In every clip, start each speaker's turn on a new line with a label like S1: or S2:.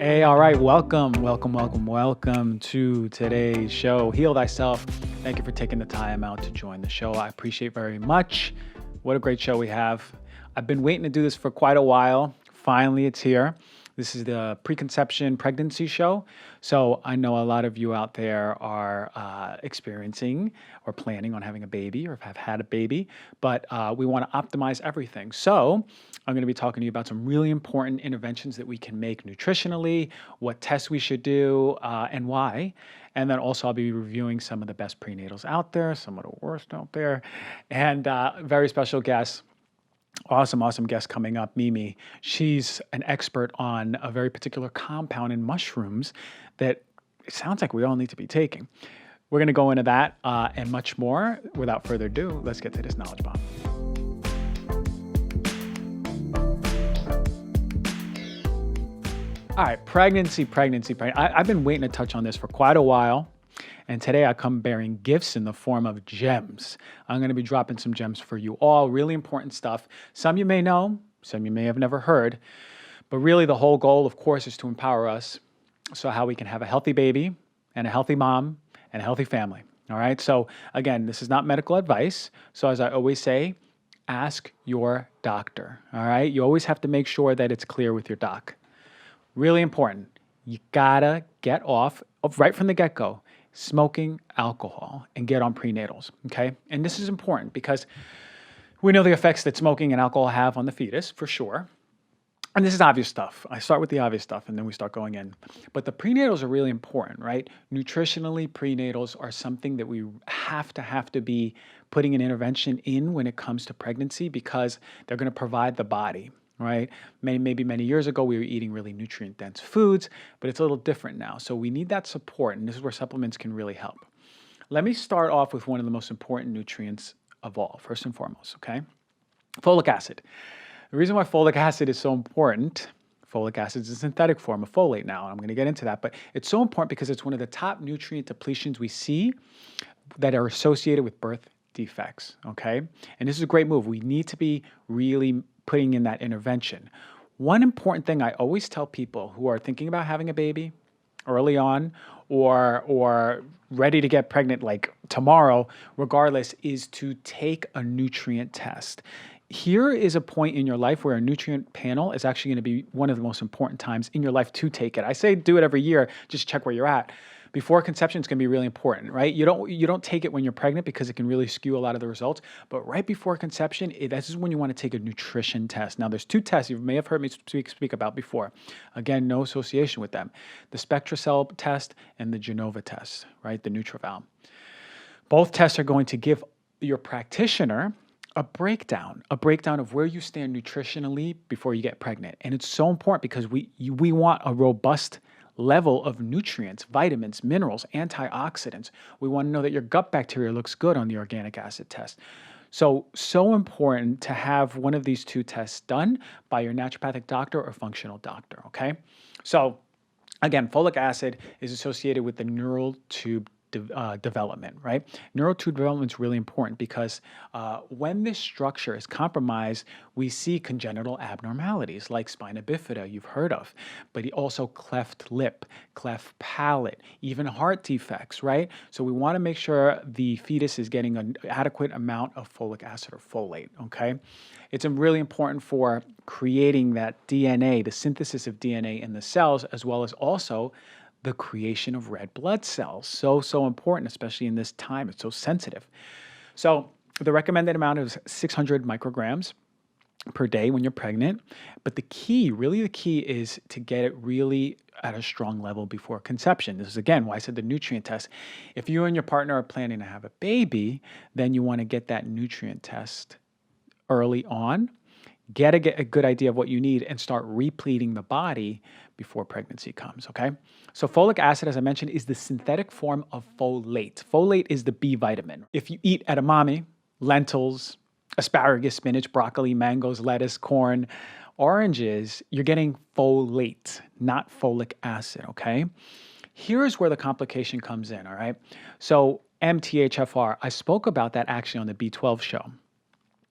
S1: Hey, all right, welcome to today's show, Heal Thyself. Thank you for taking the time out to join the show. I appreciate very much. What a great show we have. I've been waiting to do this for quite a while. Finally, it's here. This is the preconception pregnancy show. So I know a lot of you out there are experiencing or planning on having a baby or have had a baby, but we want to optimize everything. So I'm going to be talking to you about some really important interventions that we can make nutritionally, what tests we should do, and why. And then also I'll be reviewing some of the best prenatals out there, some of the worst out there, and very special guests. Awesome guest coming up, Mimi. She's an expert on a very particular compound in mushrooms that it sounds like we all need to be taking. We're going to go into that and much more. Without further ado, let's get to this knowledge bomb. All right, pregnancy. I've been waiting to touch on this for quite a while. And today I come bearing gifts in the form of gems. I'm going to be dropping some gems for you all, really important stuff. Some you may know, some you may have never heard. But really the whole goal, of course, is to empower us so how we can have a healthy baby and a healthy mom and a healthy family. All right. So again, this is not medical advice. So as I always say, ask your doctor. All right. You always have to make sure that it's clear with your doc. Really important. You gotta get off right from the get-go smoking alcohol and get on prenatals, okay? And this is important because we know the effects that smoking and alcohol have on the fetus, for sure. And this is obvious stuff. I start with the obvious stuff and then we start going in. But the prenatals are really important, right? Nutritionally, prenatals are something that we have to be putting an intervention in when it comes to pregnancy because they're going to provide the body. Right? Maybe many years ago, we were eating really nutrient-dense foods, but it's a little different now. So we need that support, and this is where supplements can really help. Let me start off with one of the most important nutrients of all, first and foremost, okay? Folic acid. The reason why folic acid is so important, folic acid is a synthetic form of folate now, and I'm going to get into that, but it's so important because it's one of the top nutrient depletions we see that are associated with birth defects, okay? And this is a great move. We need to be really putting in that intervention. One important thing I always tell people who are thinking about having a baby early on or ready to get pregnant like tomorrow, regardless, is to take a nutrient test. Here is a point in your life where a nutrient panel is actually going to be one of the most important times in your life to take it. I say do it every year, just check where you're at. Before conception is going to be really important, right? You don't take it when you're pregnant because it can really skew a lot of the results. But right before conception, this is when you want to take a nutrition test. Now, there's two tests you may have heard me speak about before. Again, no association with them. The SpectraCell test and the Genova test, right? The NutriVal. Both tests are going to give your practitioner a breakdown of where you stand nutritionally before you get pregnant. And it's so important because we want a robust level of nutrients, vitamins, minerals, antioxidants. We want to know that your gut bacteria looks good on the organic acid test. So important to have one of these two tests done by your naturopathic doctor or functional doctor, okay? So again, folic acid is associated with the neural tube development, right? Neural tube development is really important because when this structure is compromised, we see congenital abnormalities like spina bifida you've heard of, but also cleft lip, cleft palate, even heart defects, right? So we want to make sure the fetus is getting an adequate amount of folic acid or folate, okay? It's really important for creating that DNA, the synthesis of DNA in the cells, as well as also the creation of red blood cells. So important, especially in this time. It's so sensitive. So the recommended amount is 600 micrograms per day when you're pregnant. But the key is to get it really at a strong level before conception. This is, again, why I said the nutrient test. If you and your partner are planning to have a baby, then you want to get that nutrient test early on, get a good idea of what you need, and start repleting the body before pregnancy comes, okay? So folic acid, as I mentioned, is the synthetic form of folate. Folate is the B vitamin. If you eat edamame, lentils, asparagus, spinach, broccoli, mangoes, lettuce, corn, oranges, you're getting folate, not folic acid, okay? Here's where the complication comes in, all right? So MTHFR, I spoke about that actually on the B12 show.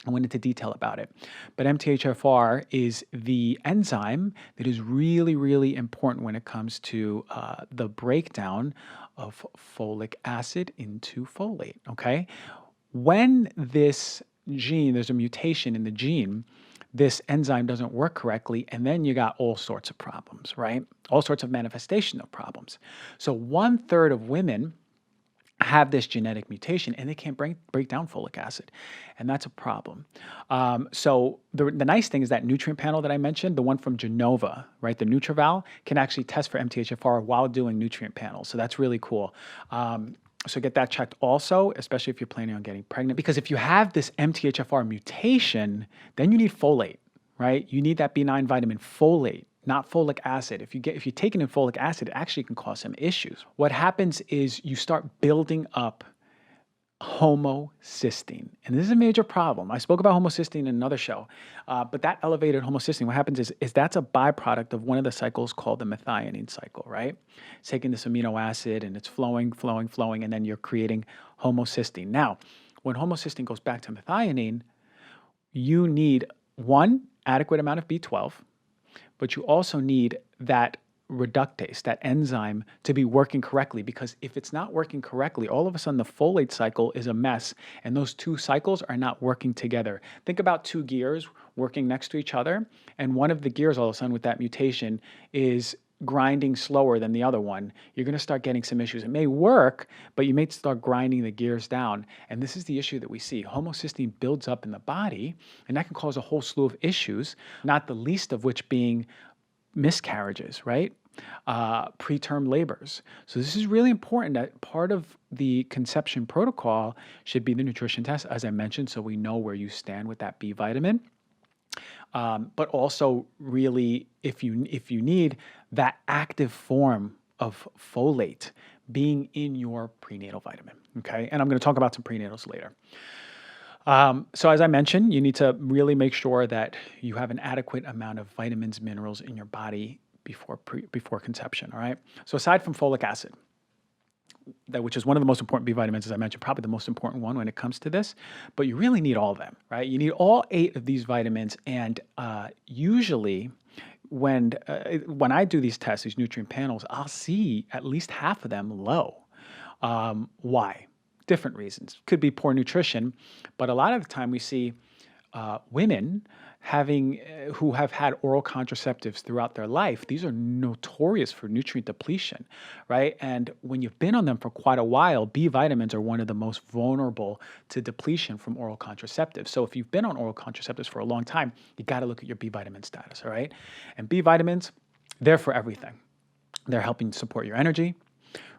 S1: I went into detail about it. But MTHFR is the enzyme that is really, really important when it comes to the breakdown of folic acid into folate. Okay. When this gene, there's a mutation in the gene, this enzyme doesn't work correctly, and then you got all sorts of problems, right? All sorts of manifestation of problems. So 1/3 of women have this genetic mutation and they can't break down folic acid. And that's a problem. So the nice thing is that nutrient panel that I mentioned, the one from Genova, right? The NutriVal can actually test for MTHFR while doing nutrient panels. So that's really cool. So get that checked also, especially if you're planning on getting pregnant, because if you have this MTHFR mutation, then you need folate, right? You need that B9 vitamin folate, not folic acid. If you're taking in folic acid, it actually can cause some issues. What happens is you start building up homocysteine, and this is a major problem. I spoke about homocysteine in another show, but that elevated homocysteine, what happens is that's a byproduct of one of the cycles called the methionine cycle, right? It's taking this amino acid and it's flowing, and then you're creating homocysteine. Now, when homocysteine goes back to methionine, you need one adequate amount of B12, but you also need that reductase, that enzyme, to be working correctly, because if it's not working correctly, all of a sudden the folate cycle is a mess and those two cycles are not working together. Think about two gears working next to each other, and one of the gears all of a sudden with that mutation is grinding slower than the other one. You're going to start getting some issues. It may work, but you may start grinding the gears down. And this is the issue that we see. Homocysteine builds up in the body, and that can cause a whole slew of issues, not the least of which being miscarriages, right? Preterm labors. So this is really important that part of the conception protocol should be the nutrition test, as I mentioned, so we know where you stand with that B vitamin. But also really, if you need that active form of folate being in your prenatal vitamin, okay? And I'm going to talk about some prenatals later. So as I mentioned, you need to really make sure that you have an adequate amount of vitamins, minerals in your body before conception, all right? So aside from folic acid, which is one of the most important B vitamins, as I mentioned, probably the most important one when it comes to this, but you really need all of them, right? You need all 8 of these vitamins, and usually when I do these tests, these nutrient panels, I'll see at least half of them low. Why? Different reasons. Could be poor nutrition, but a lot of the time we see women who have had oral contraceptives throughout their life. These are notorious for nutrient depletion, right? And when you've been on them for quite a while, B vitamins are one of the most vulnerable to depletion from oral contraceptives. So if you've been on oral contraceptives for a long time, you got to look at your B vitamin status, all right? And B vitamins, they're for everything. They're helping support your energy,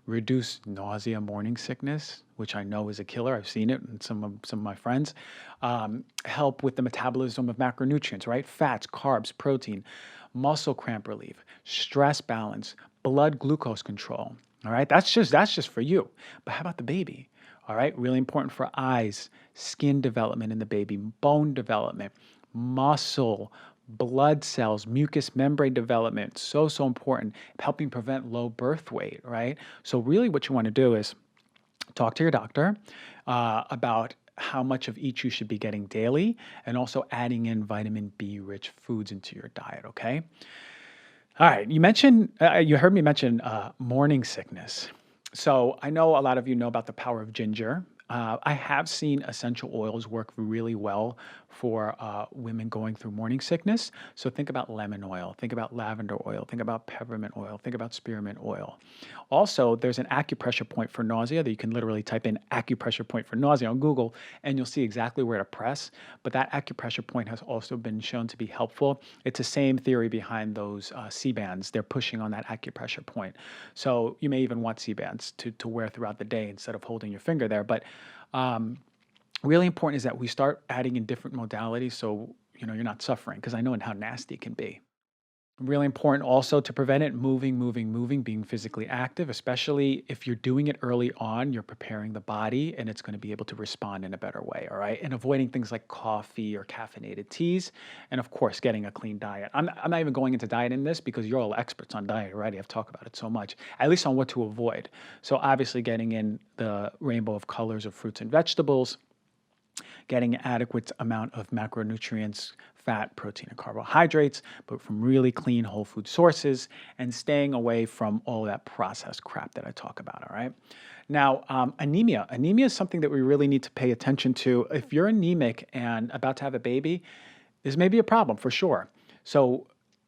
S1: reduce nausea, morning sickness, which I know is a killer. I've seen it in some of my friends. Help with the metabolism of macronutrients, right? Fats, carbs, protein, muscle cramp relief, stress balance, blood glucose control. All right, that's just for you. But how about the baby? All right, really important for eyes, skin development in the baby, bone development, muscle, blood cells, mucous membrane development, so important, helping prevent low birth weight, right? So really what you want to do is talk to your doctor about how much of each you should be getting daily, and also adding in vitamin B rich foods into your diet, okay? All right, you heard me mention morning sickness. So I know a lot of you know about the power of ginger. I have seen essential oils work really well for women going through morning sickness. So think about lemon oil, think about lavender oil, think about peppermint oil, think about spearmint oil. Also, there's an acupressure point for nausea that you can literally type in acupressure point for nausea on Google, and you'll see exactly where to press. But that acupressure point has also been shown to be helpful. It's the same theory behind those C-bands. They're pushing on that acupressure point. So you may even want C-bands to wear throughout the day instead of holding your finger there. But really important is that we start adding in different modalities so you're not suffering, because I know how nasty it can be. Really important also to prevent it, moving, being physically active, especially if you're doing it early on, you're preparing the body and it's going to be able to respond in a better way, all right? And avoiding things like coffee or caffeinated teas, and of course, getting a clean diet. I'm not even going into diet in this because you're all experts on diet already. I've talked about it so much, at least on what to avoid. So obviously getting in the rainbow of colors of fruits and vegetables, getting adequate amount of macronutrients, fat, protein, and carbohydrates, but from really clean whole food sources, and staying away from all that processed crap that I talk about, all right? Now, anemia. Anemia is something that we really need to pay attention to. If you're anemic and about to have a baby, this may be a problem for sure. So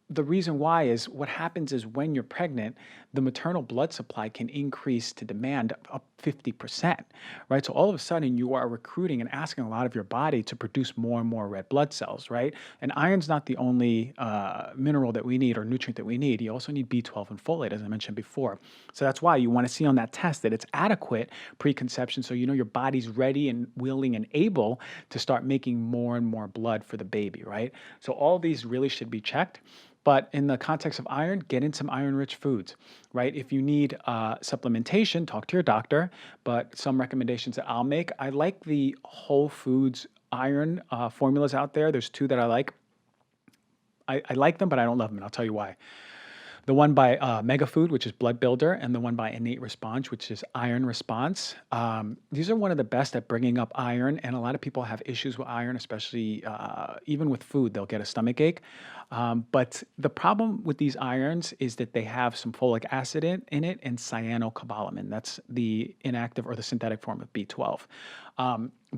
S1: the reason why is what happens is when you're pregnant, the maternal blood supply can increase to demand up 50%, right? So all of a sudden you are recruiting and asking a lot of your body to produce more and more red blood cells, right? And iron's not the only mineral that we need or nutrient that we need. You also need B12 and folate, as I mentioned before. So that's why you want to see on that test that it's adequate preconception, so you know your body's ready and willing and able to start making more and more blood for the baby, right? So all these really should be checked. But in the context of iron, get in some iron-rich foods, right? If you need supplementation, talk to your doctor. But some recommendations that I'll make, I like the whole foods iron formulas out there. There's two that I like. I like them, but I don't love them, and I'll tell you why. The one by Mega Food, which is Blood Builder, and the one by Innate Response, which is Iron Response. These are one of the best at bringing up iron, and a lot of people have issues with iron, especially even with food. They'll get a stomach ache. But the problem with these irons is that they have some folic acid in it and cyanocobalamin. That's the inactive or the synthetic form of B12.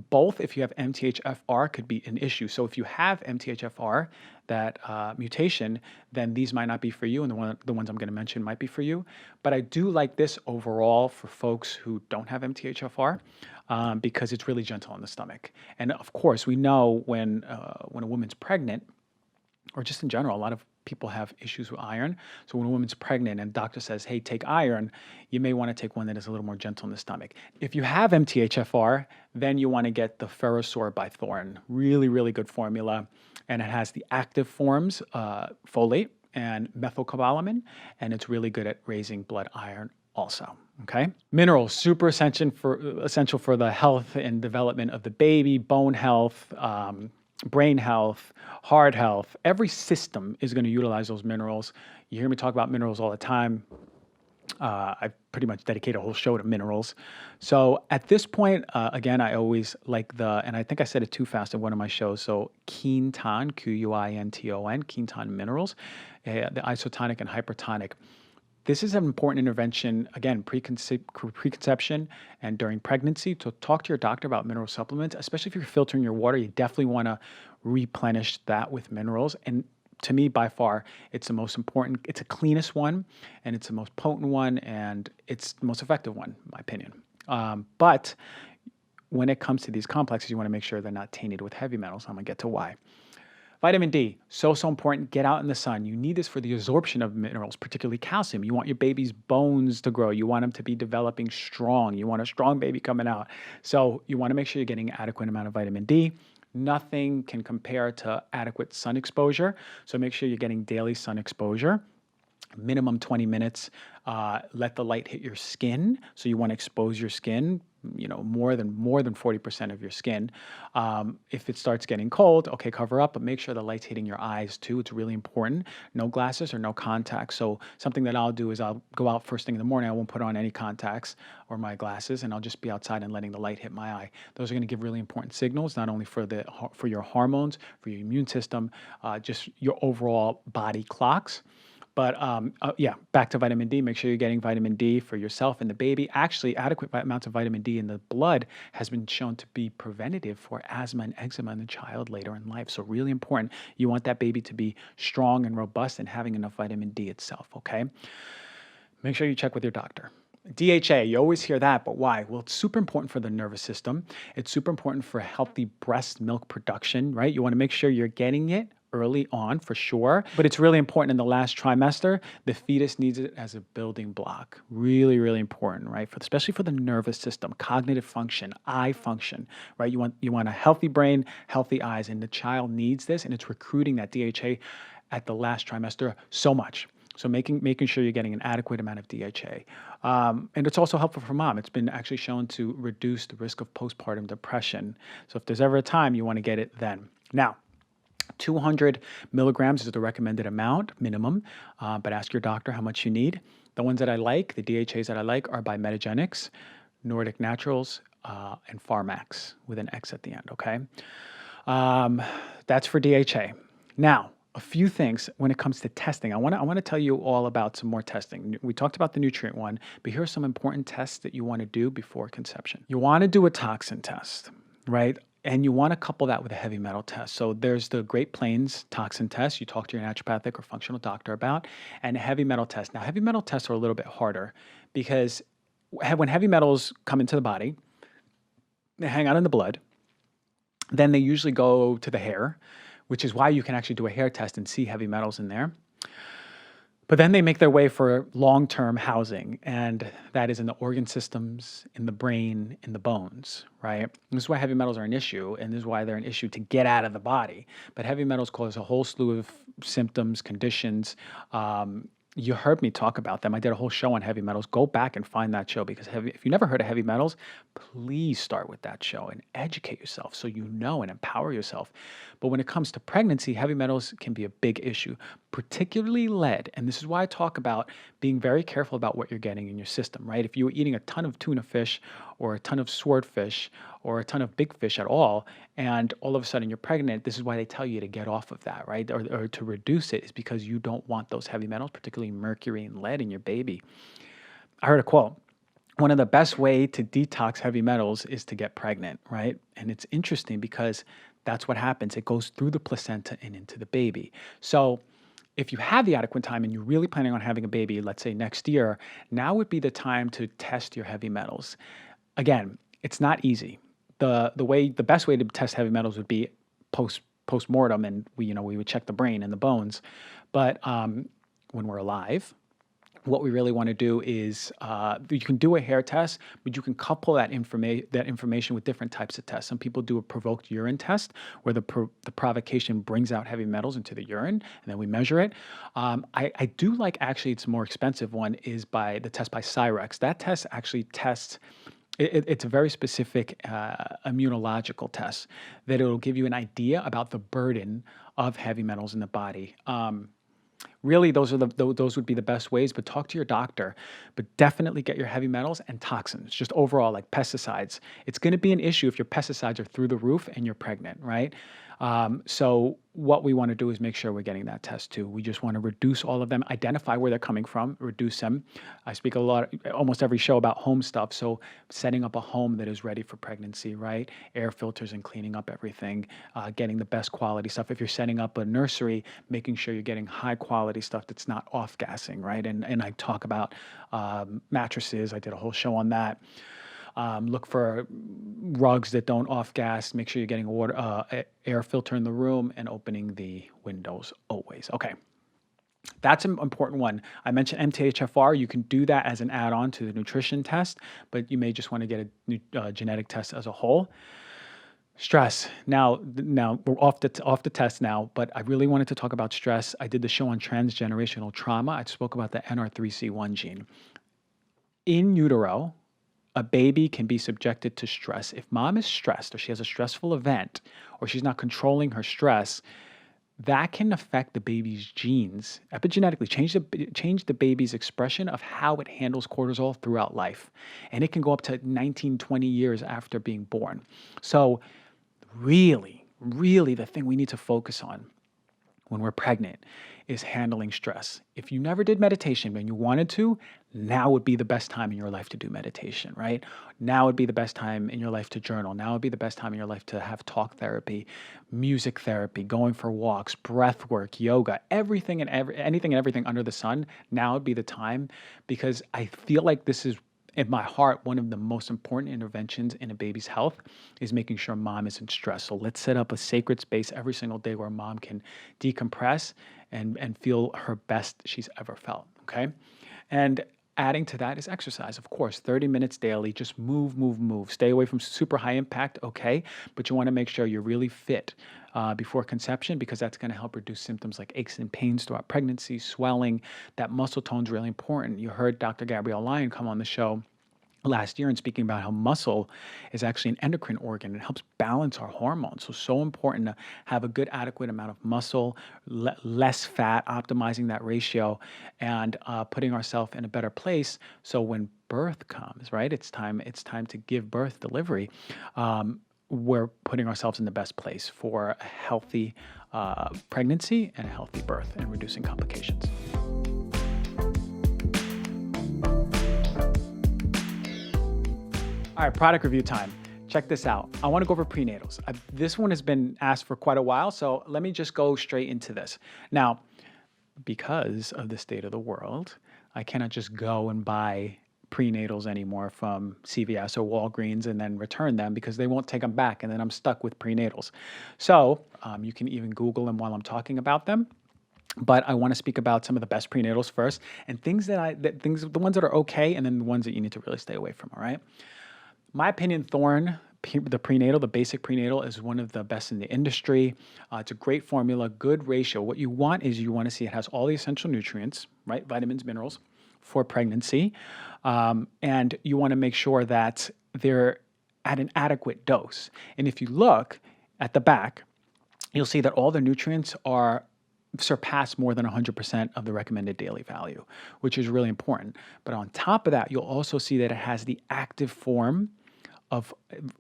S1: Both, if you have MTHFR, could be an issue. So if you have MTHFR, that mutation, then these might not be for you, and the ones I'm going to mention might be for you. But I do like this overall for folks who don't have MTHFR because it's really gentle on the stomach. And of course, we know when a woman's pregnant, or just in general, a lot of people have issues with iron. So when a woman's pregnant and doctor says, hey, take iron, you may want to take one that is a little more gentle in the stomach. If you have MTHFR, then you want to get the Ferrosor by Thorne. Really, really good formula. And it has the active forms, folate and methylcobalamin, and it's really good at raising blood iron also. Okay. Minerals, super essential for the health and development of the baby, bone health, brain health, heart health. Every system is going to utilize those minerals. You hear me talk about minerals all the time. I pretty much dedicate a whole show to minerals. So at this point, again, I always like and I think I said it too fast in one of my shows. So Quinton, Quinton, Quinton minerals, the isotonic and hypertonic. This is an important intervention, again, preconception and during pregnancy. So talk to your doctor about mineral supplements, especially if you're filtering your water. You definitely want to replenish that with minerals. And to me, by far, it's the most important. It's the cleanest one, and it's the most potent one, and it's the most effective one, in my opinion. But when it comes to these complexes, you want to make sure they're not tainted with heavy metals. I'm going to get to why. Vitamin D, so important. Get out in the sun. You need this for the absorption of minerals, particularly calcium. You want your baby's bones to grow. You want them to be developing strong. You want a strong baby coming out. So you want to make sure you're getting an adequate amount of vitamin D. Nothing can compare to adequate sun exposure. So make sure you're getting daily sun exposure. Minimum 20 minutes. Let the light hit your skin. So you want to expose your skin, more than 40% of your skin. If it starts getting cold, okay, cover up, but make sure the light's hitting your eyes too. It's really important. No glasses or no contacts. So something that I'll do is I'll go out first thing in the morning. I won't put on any contacts or my glasses, and I'll just be outside and letting the light hit my eye. Those are going to give really important signals, not only for your hormones, for your immune system, just your overall body clocks. But back to vitamin D. Make sure you're getting vitamin D for yourself and the baby. Actually, adequate amounts of vitamin D in the blood has been shown to be preventative for asthma and eczema in the child later in life. So really important. You want that baby to be strong and robust and having enough vitamin D itself, okay? Make sure you check with your doctor. DHA, you always hear that, but why? Well, it's super important for the nervous system. It's super important for healthy breast milk production, right? You want to make sure you're getting it early on for sure, but it's really important in the last trimester. The fetus needs it as a building block. Really, really important, right? Especially for the nervous system, cognitive function, eye function, right? You want a healthy brain, healthy eyes, and the child needs this, and it's recruiting that DHA at the last trimester so much. So making sure you're getting an adequate amount of DHA. And it's also helpful for mom. It's been actually shown to reduce the risk of postpartum depression. So if there's ever a time, you want to get it then. Now, 200 milligrams is the recommended amount, minimum, but ask your doctor how much you need. The ones that I like, the DHAs that I like, are by Metagenics, Nordic Naturals, and Pharmax with an X at the end, okay? That's for DHA. Now, a few things when it comes to testing. I want to tell you all about some more testing. We talked about the nutrient one, but here are some important tests that you want to do before conception. You want to do a toxin test, right? And you want to couple that with a heavy metal test. So there's the Great Plains toxin test you talk to your naturopathic or functional doctor about, and a heavy metal test. Now, heavy metal tests are a little bit harder because when heavy metals come into the body, they hang out in the blood. Then they usually go to the hair, which is why you can actually do a hair test and see heavy metals in there. But then they make their way for long-term housing, and that is in the organ systems, in the brain, in the bones, right? This is why heavy metals are an issue, and this is why they're an issue to get out of the body. But heavy metals cause a whole slew of symptoms, conditions. You heard me talk about them. I did a whole show on heavy metals. Go back and find that show because if you never heard of heavy metals, please start with that show and educate yourself so you know and empower yourself. But when it comes to pregnancy, heavy metals can be a big issue, particularly lead. And this is why I talk about being very careful about what you're getting in your system, right? If you were eating a ton of tuna fish or a ton of swordfish or a ton of big fish at all, and all of a sudden you're pregnant, this is why they tell you to get off of that, right? Or to reduce it is because you don't want those heavy metals, particularly mercury and lead in your baby. I heard a quote. One of the best way to detox heavy metals is to get pregnant, right? And it's interesting because that's what happens. It goes through the placenta and into the baby. So if you have the adequate time and you're really planning on having a baby, let's say next year, now would be the time to test your heavy metals. Again, it's not easy. The best way to test heavy metals would be post-mortem, and we would check the brain and the bones. But when we're alive, what we really want to do is you can do a hair test, but you can couple that information with different types of tests. Some people do a provoked urine test where the provocation brings out heavy metals into the urine, and then we measure it. I do like, actually, it's a more expensive one, is by the test by Cyrex. That test actually tests. It's a very specific immunological test that it'll give you an idea about the burden of heavy metals in the body. Really, those would be the best ways, but talk to your doctor. But definitely get your heavy metals and toxins, just overall, like pesticides. It's going to be an issue if your pesticides are through the roof and you're pregnant, right? So what we want to do is make sure we're getting that test too. We just want to reduce all of them, identify where they're coming from, reduce them. I speak almost every show about home stuff. So setting up a home that is ready for pregnancy, right? Air filters and cleaning up everything, getting the best quality stuff. If you're setting up a nursery, making sure you're getting high quality stuff that's not off-gassing, right? And I talk about mattresses. I did a whole show on that. Look for rugs that don't off-gas. Make sure you're getting air filter in the room and opening the windows always. Okay, that's an important one. I mentioned MTHFR. You can do that as an add-on to the nutrition test, but you may just want to get a genetic test as a whole. Stress. Now we're off the test now, but I really wanted to talk about stress. I did the show on transgenerational trauma. I spoke about the NR3C1 gene. In utero, a baby can be subjected to stress. If mom is stressed or she has a stressful event or she's not controlling her stress, that can affect the baby's genes, epigenetically change the baby's expression of how it handles cortisol throughout life. And it can go up to 19, 20 years after being born. So really, really the thing we need to focus on when we're pregnant is handling stress. If you never did meditation and you wanted to, now would be the best time in your life to do meditation, right? Now would be the best time in your life to journal. Now would be the best time in your life to have talk therapy, music therapy, going for walks, breath work, yoga, anything and everything under the sun. Now would be the time, because I feel like this is, in my heart, one of the most important interventions in a baby's health is making sure mom isn't stressed. So let's set up a sacred space every single day where mom can decompress and feel her best she's ever felt, okay? And adding to that is exercise, of course, 30 minutes daily, just move. Stay away from super high impact, okay? But you want to make sure you're really fit before conception, because that's going to help reduce symptoms like aches and pains throughout pregnancy, swelling. That muscle tone is really important. You heard Dr. Gabrielle Lyon come on the show last year and speaking about how muscle is actually an endocrine organ. It helps balance our hormones. So important to have a good, adequate amount of muscle, less fat, optimizing that ratio, and putting ourselves in a better place. So when birth comes, right, it's time to give birth, delivery. We're putting ourselves in the best place for a healthy pregnancy and a healthy birth and reducing complications. All right, product review time. Check this out. I want to go over prenatals. This one has been asked for quite a while, so let me just go straight into this. Now, because of the state of the world, I cannot just go and buy prenatals anymore from CVS or Walgreens and then return them because they won't take them back, and then I'm stuck with prenatals. So you can even Google them while I'm talking about them. But I want to speak about some of the best prenatals first, and the ones that are okay, and then the ones that you need to really stay away from. All right. My opinion, Thorne, the prenatal, the basic prenatal, is one of the best in the industry. It's a great formula, good ratio. What you want is you want to see it has all the essential nutrients, right? Vitamins, minerals for pregnancy. And you want to make sure that they're at an adequate dose. And if you look at the back, you'll see that all the nutrients surpass more than 100% of the recommended daily value, which is really important. But on top of that, you'll also see that it has the active form of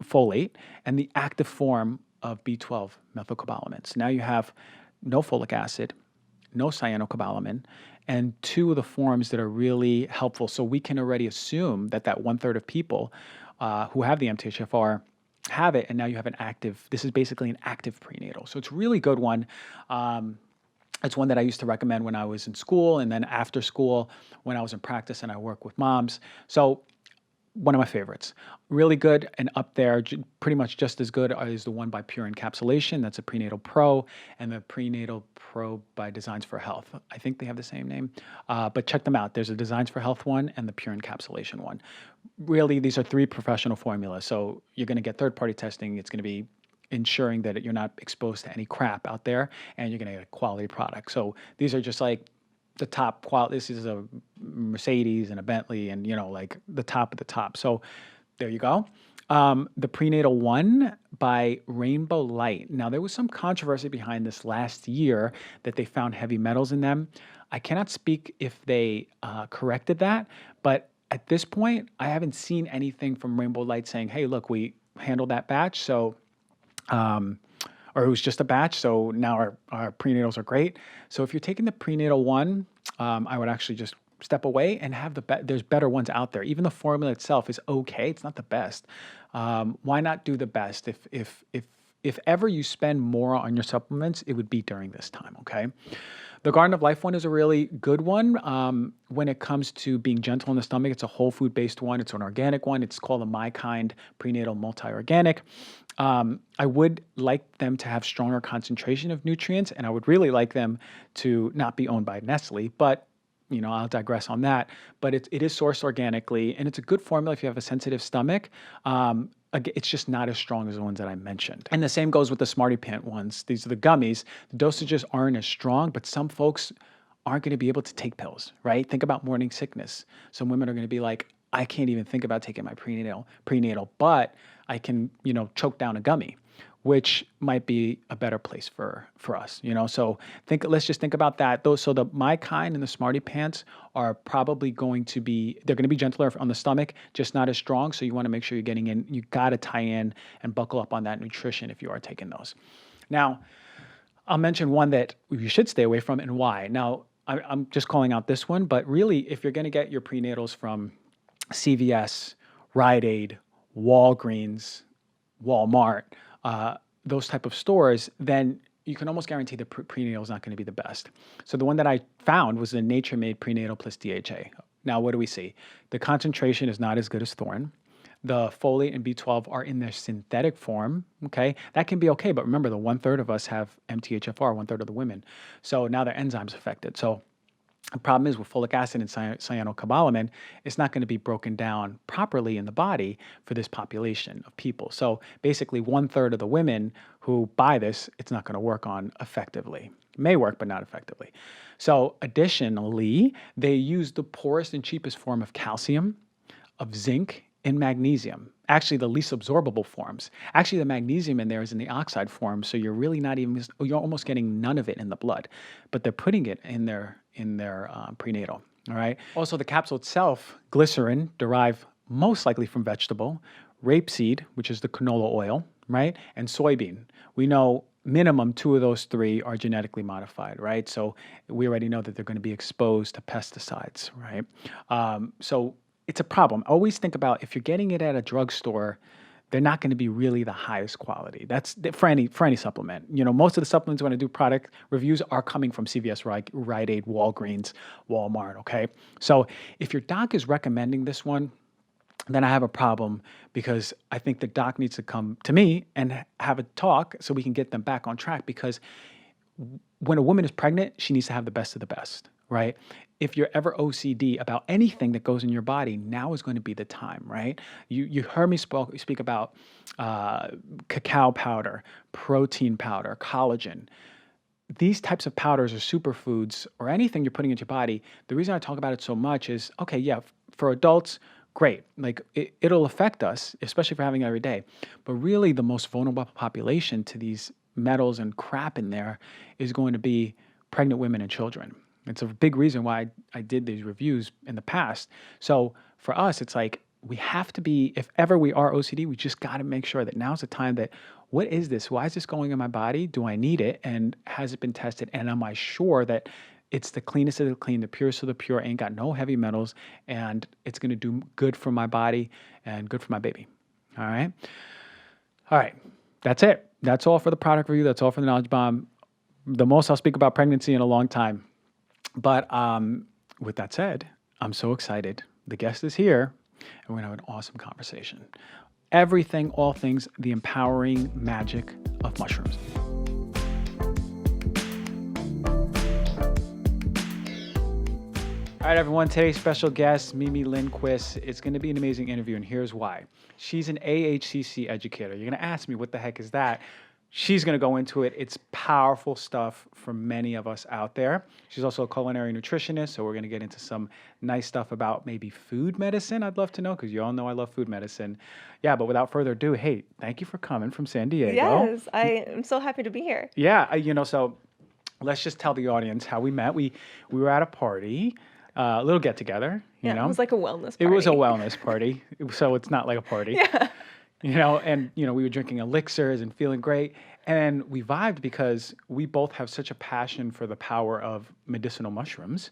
S1: folate and the active form of B12 methylcobalamin. So now you have no folic acid, no cyanocobalamin, and two of the forms that are really helpful. So we can already assume that 1/3 of people who have the MTHFR have it, and now you have this is basically an active prenatal. So it's a really good one. It's one that I used to recommend when I was in school and then after school when I was in practice and I work with moms. So one of my favorites. Really good and up there, pretty much just as good is the one by Pure Encapsulation. That's a Prenatal Pro, and the Prenatal Pro by Designs for Health. I think they have the same name, but check them out. There's a Designs for Health one and the Pure Encapsulation one. Really, these are 3 professional formulas. So you're going to get third-party testing. It's going to be ensuring that you're not exposed to any crap out there, and you're going to get a quality product. So these are just like the top quality. This is a Mercedes and a Bentley and, like the top of the top. So there you go. The Prenatal One by Rainbow Light. Now, there was some controversy behind this last year that they found heavy metals in them. I cannot speak if they corrected that, but at this point, I haven't seen anything from Rainbow Light saying, hey, look, we handled that batch. So, or it was just a batch, so now our prenatals are great. So if you're taking the Prenatal One, I would actually just step away and have there's better ones out there. Even the formula itself is okay. It's not the best. Why not do the best? If ever you spend more on your supplements, it would be during this time, okay? The Garden of Life one is a really good one. When it comes to being gentle in the stomach, it's a whole food based one. It's an organic one. It's called the My Kind Prenatal Multi-Organic. I would like them to have stronger concentration of nutrients, and I would really like them to not be owned by Nestle, but I'll digress on that. But it is sourced organically, and it's a good formula if you have a sensitive stomach. It's just not as strong as the ones that I mentioned. And the same goes with the Smarty Pant ones. These are the gummies. The dosages aren't as strong, but some folks aren't going to be able to take pills, right? Think about morning sickness. Some women are going to be like, I can't even think about taking my prenatal, but I can, choke down a gummy, which might be a better place for us, So let's just think about that. So the My Kind and the Smarty Pants are probably they're going to be gentler on the stomach, just not as strong. So you want to make sure you're getting in, you got to tie in and buckle up on that nutrition if you are taking those. Now, I'll mention one that you should stay away from and why. Now, I'm just calling out this one, but really, if you're going to get your prenatals from CVS, Rite Aid, Walgreens, Walmart, those type of stores, then you can almost guarantee the prenatal is not going to be the best. So the one that I found was the Nature Made Prenatal plus DHA. Now, what do we see? The concentration is not as good as Thorne. The folate and B12 are in their synthetic form, okay? That can be okay, but remember, the 1/3 of us have MTHFR, 1/3 of the women. So now their enzymes affected. So the problem is with folic acid and cyanocobalamin, it's not going to be broken down properly in the body for this population of people. So basically 1/3 of the women who buy this, it's not going to work on effectively. It may work, but not effectively. So additionally, they use the poorest and cheapest form of calcium, of zinc, in magnesium, actually the least absorbable forms. Actually, the magnesium in there is in the oxide form, so you're really not even, you're almost getting none of it in the blood, but they're putting it in their prenatal. All right. Also, the capsule itself, glycerin, derived most likely from vegetable, rapeseed, which is the canola oil, right, and soybean. We know minimum 2 of those 3 are genetically modified, right? So we already know that they're going to be exposed to pesticides, right? So it's a problem. Always think about if you're getting it at a drugstore, they're not going to be really the highest quality. That's for any supplement. Most of the supplements when I do product reviews are coming from CVS, Rite Aid, Walgreens, Walmart. Okay, so if your doc is recommending this one, then I have a problem because I think the doc needs to come to me and have a talk so we can get them back on track. Because when a woman is pregnant, she needs to have the best of the best, right? If you're ever OCD about anything that goes in your body, now is going to be the time, right? You heard me speak about cacao powder, protein powder, collagen. These types of powders or superfoods or anything you're putting into your body, the reason I talk about it so much is, okay, yeah, for adults, great. Like it'll affect us, especially for having it every day. But really the most vulnerable population to these metals and crap in there is going to be pregnant women and children. It's a big reason why I did these reviews in the past. So for us, it's like we have to be, if ever we are OCD, we just got to make sure that now's the time that, what is this? Why is this going in my body? Do I need it? And has it been tested? And am I sure that it's the cleanest of the clean, the purest of the pure, ain't got no heavy metals, and it's going to do good for my body and good for my baby? All right. All right. That's it. That's all for the product review. That's all for the Knowledge Bomb. The most I'll speak about pregnancy in a long time. But with that said, I'm so excited. The guest is here, and we're going to have an awesome conversation. Everything, all things, the empowering magic of mushrooms. All right, everyone. Today's special guest, Mimi Lindquist. It's going to be an amazing interview, and here's why. She's an AHCC educator. You're going to ask me, what the heck is that? She's going to go into it. It's powerful stuff for many of us out there. She's also a culinary nutritionist, so we're going to get into some nice stuff about maybe food medicine. I'd love to know, because you all know I love food medicine. Yeah, but without further ado, hey, thank you for coming from San Diego.
S2: Yes, I am so happy to be here.
S1: Yeah, so let's just tell the audience how we met. We were at a party, a little get together. You know,
S2: it was like a wellness party.
S1: It was a wellness party, so it's not like a party.
S2: Yeah.
S1: And we were drinking elixirs and feeling great. And we vibed because we both have such a passion for the power of medicinal mushrooms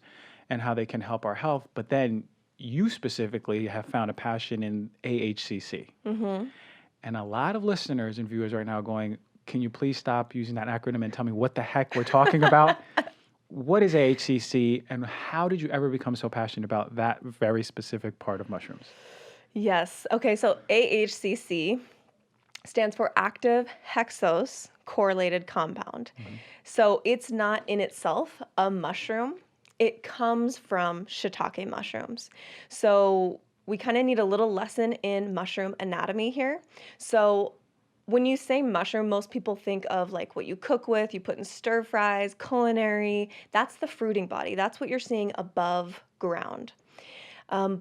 S1: and how they can help our health. But then you specifically have found a passion in AHCC. Mm-hmm. And a lot of listeners and viewers right now are going, can you please stop using that acronym and tell me what the heck we're talking about? What is AHCC, and how did you ever become so passionate about that very specific part of mushrooms?
S2: Yes. Okay, so AHCC stands for active hexose correlated compound. Mm-hmm. So it's not in itself a mushroom. It comes from shiitake mushrooms. So we kind of need a little lesson in mushroom anatomy here. So when you say mushroom, most people think of like what you cook with, you put in stir fries, culinary. That's the fruiting body. That's what you're seeing above ground.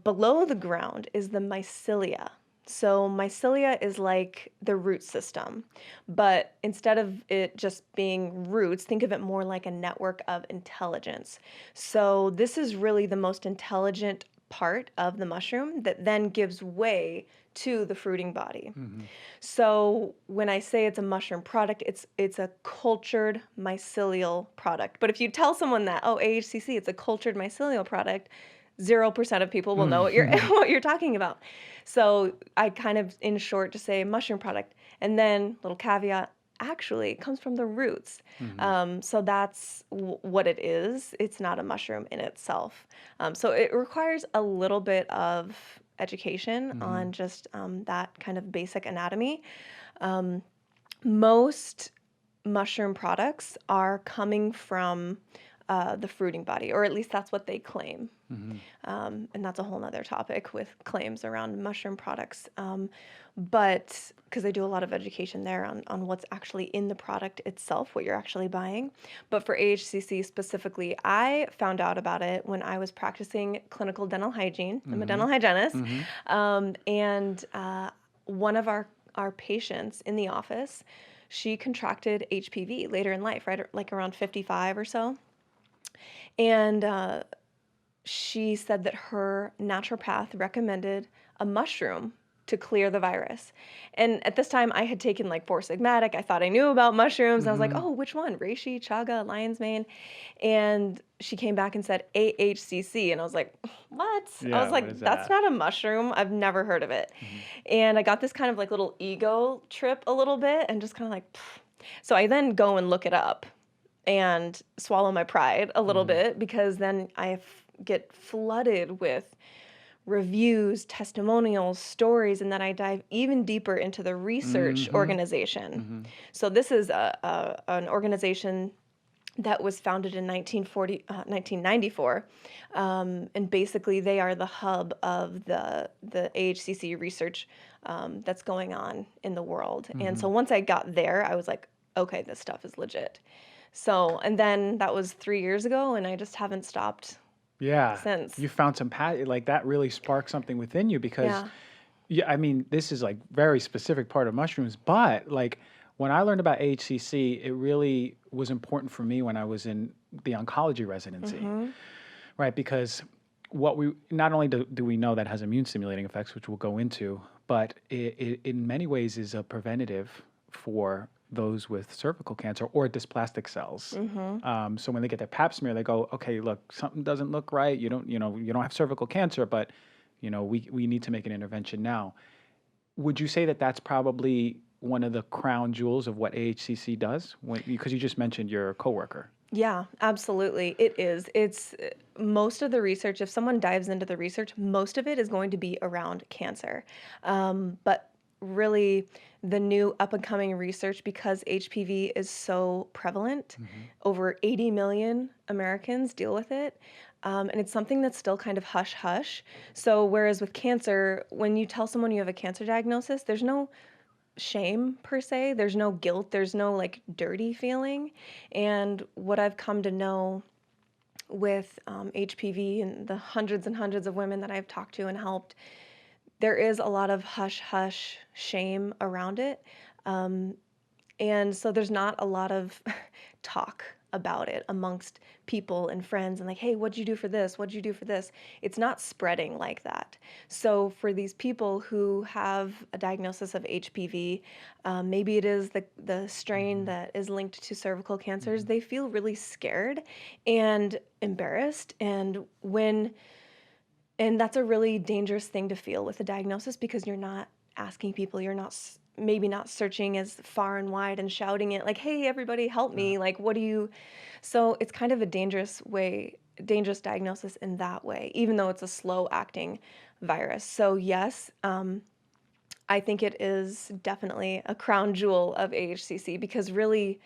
S2: Below the ground is the mycelia. So mycelia is like the root system, but instead of it just being roots, think of it more like a network of intelligence. So this is really the most intelligent part of the mushroom that then gives way to the fruiting body. Mm-hmm. So when I say it's a mushroom product, it's a cultured mycelial product. But if you tell someone that, oh, AHCC, it's a cultured mycelial product, 0% of people will know what you're talking about. So I kind of, in short, just say mushroom product. And then, little caveat, actually, it comes from the roots. Mm-hmm. So that's what it is. It's not a mushroom in itself. So it requires a little bit of education mm-hmm. on just that kind of basic anatomy. Most mushroom products are coming from the fruiting body, or at least that's what they claim.
S1: Mm-hmm.
S2: And that's a whole nother topic with claims around mushroom products. But because they do a lot of education there on what's actually in the product itself, what you're actually buying. But for AHCC specifically, I found out about it when I was practicing clinical dental hygiene. I'm a dental hygienist. And one of our patients in the office, she contracted HPV later in life, right? Like around 55 or so. And she said that her naturopath recommended a mushroom to clear the virus. And at this time, I had taken like Four Sigmatic. I thought I knew about mushrooms. I was like, oh, which one? Reishi, chaga, lion's mane. And she came back and said AHCC. And I was like, what?
S1: Yeah,
S2: I was
S1: what
S2: like,
S1: is
S2: that's
S1: that?
S2: not a mushroom. I've never heard of it. And I got this kind of like little ego trip a little bit and just kind of like, pfft. So I then go and look it up and swallow my pride a little bit, because then I get flooded with reviews, testimonials, stories, and then I dive even deeper into the research organization. So this is an organization that was founded in 1994, and basically they are the hub of the AHCC research that's going on in the world. And so once I got there, I was like, okay, this stuff is legit. So, and then that was 3 years ago, and I just haven't stopped
S1: Yeah.
S2: since.
S1: You found some like that really sparked something within you because
S2: Yeah.
S1: yeah, I mean, this is like very specific part of mushrooms, but like when I learned about AHCC, it really was important for me when I was in the oncology residency, right? Because what we not only do we know that has immune stimulating effects, which we'll go into, but it in many ways is a preventative for those with cervical cancer or dysplastic cells. So when they get their pap smear, they go, okay, look, something doesn't look right. You don't have cervical cancer, but we need to make an intervention now. Would you say that that's probably one of the crown jewels of what AHCC does? Because you just mentioned your coworker.
S2: Yeah, absolutely. It is. It's most of the research, if someone dives into the research, most of it is going to be around cancer. But really, the new up and coming research, because HPV is so prevalent, over 80 million Americans deal with it. And it's something that's still kind of hush hush. So, whereas with cancer, when you tell someone you have a cancer diagnosis, there's no shame per se, there's no guilt, there's no like dirty feeling. And what I've come to know with HPV and the hundreds and hundreds of women that I've talked to and helped, there is a lot of hush hush shame around it. And so there's not a lot of talk about it amongst people and friends and like, hey, what'd you do for this? What'd you do for this? It's not spreading like that. So for these people who have a diagnosis of HPV, maybe it is the strain that is linked to cervical cancers, they feel really scared and embarrassed. And that's a really dangerous thing to feel with a diagnosis, because you're not asking people, you're not maybe not searching as far and wide and shouting it like, hey, everybody help me. Like, what do you, so it's kind of a dangerous diagnosis in that way, even though it's a slow acting virus. So yes, I think it is definitely a crown jewel of AHCC, because really,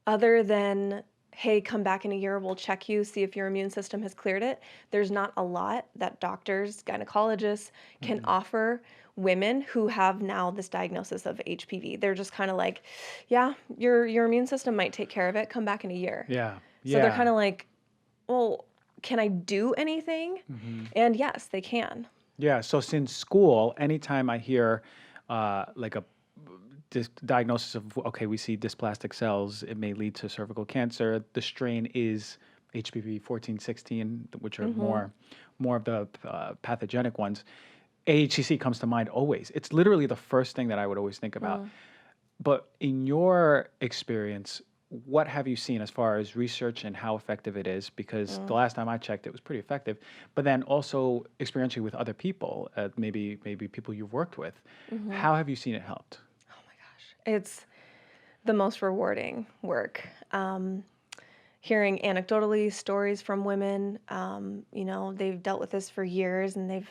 S2: other than, hey, come back in a year, we'll check you, see if your immune system has cleared it, there's not a lot that doctors, gynecologists can offer women who have now this diagnosis of HPV. They're just kind of like, yeah, your immune system might take care of it. Come back in a year.
S1: Yeah.
S2: So they're kind of like, well, can I do anything? And yes, they can.
S1: Yeah. So since school, anytime I hear like a diagnosis of, okay, we see dysplastic cells, it may lead to cervical cancer. The strain is HPV 14, 16, which are more of the pathogenic ones. AHCC comes to mind always. It's literally the first thing that I would always think about. But in your experience, what have you seen as far as research and how effective it is? Because the last time I checked, it was pretty effective. But then also experiencing with other people, maybe people you've worked with. How have you seen it helped?
S2: Oh my gosh. It's the most rewarding work. Hearing anecdotally stories from women, they've dealt with this for years, and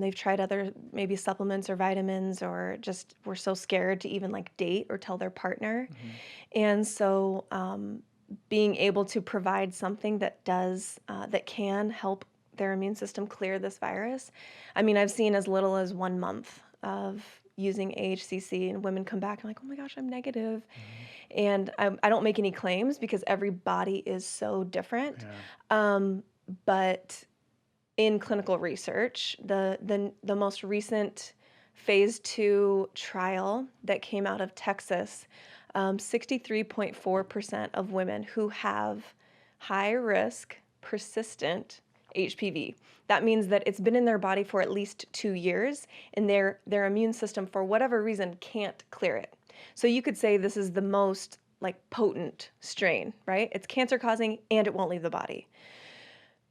S2: they've tried other maybe supplements or vitamins, or just were so scared to even like date or tell their partner. And so being able to provide something that that can help their immune system clear this virus. I mean, I've seen as little as 1 month of using AHCC, and women come back and like, oh my gosh, I'm negative. And I don't make any claims because every body is so different. But in clinical research, the most recent phase 2 trial that came out of Texas, 63.4% of women who have high risk, persistent HPV. That means that it's been in their body for at least 2 years, and their immune system, for whatever reason, can't clear it. So you could say this is the most like potent strain, right? It's cancer causing and it won't leave the body.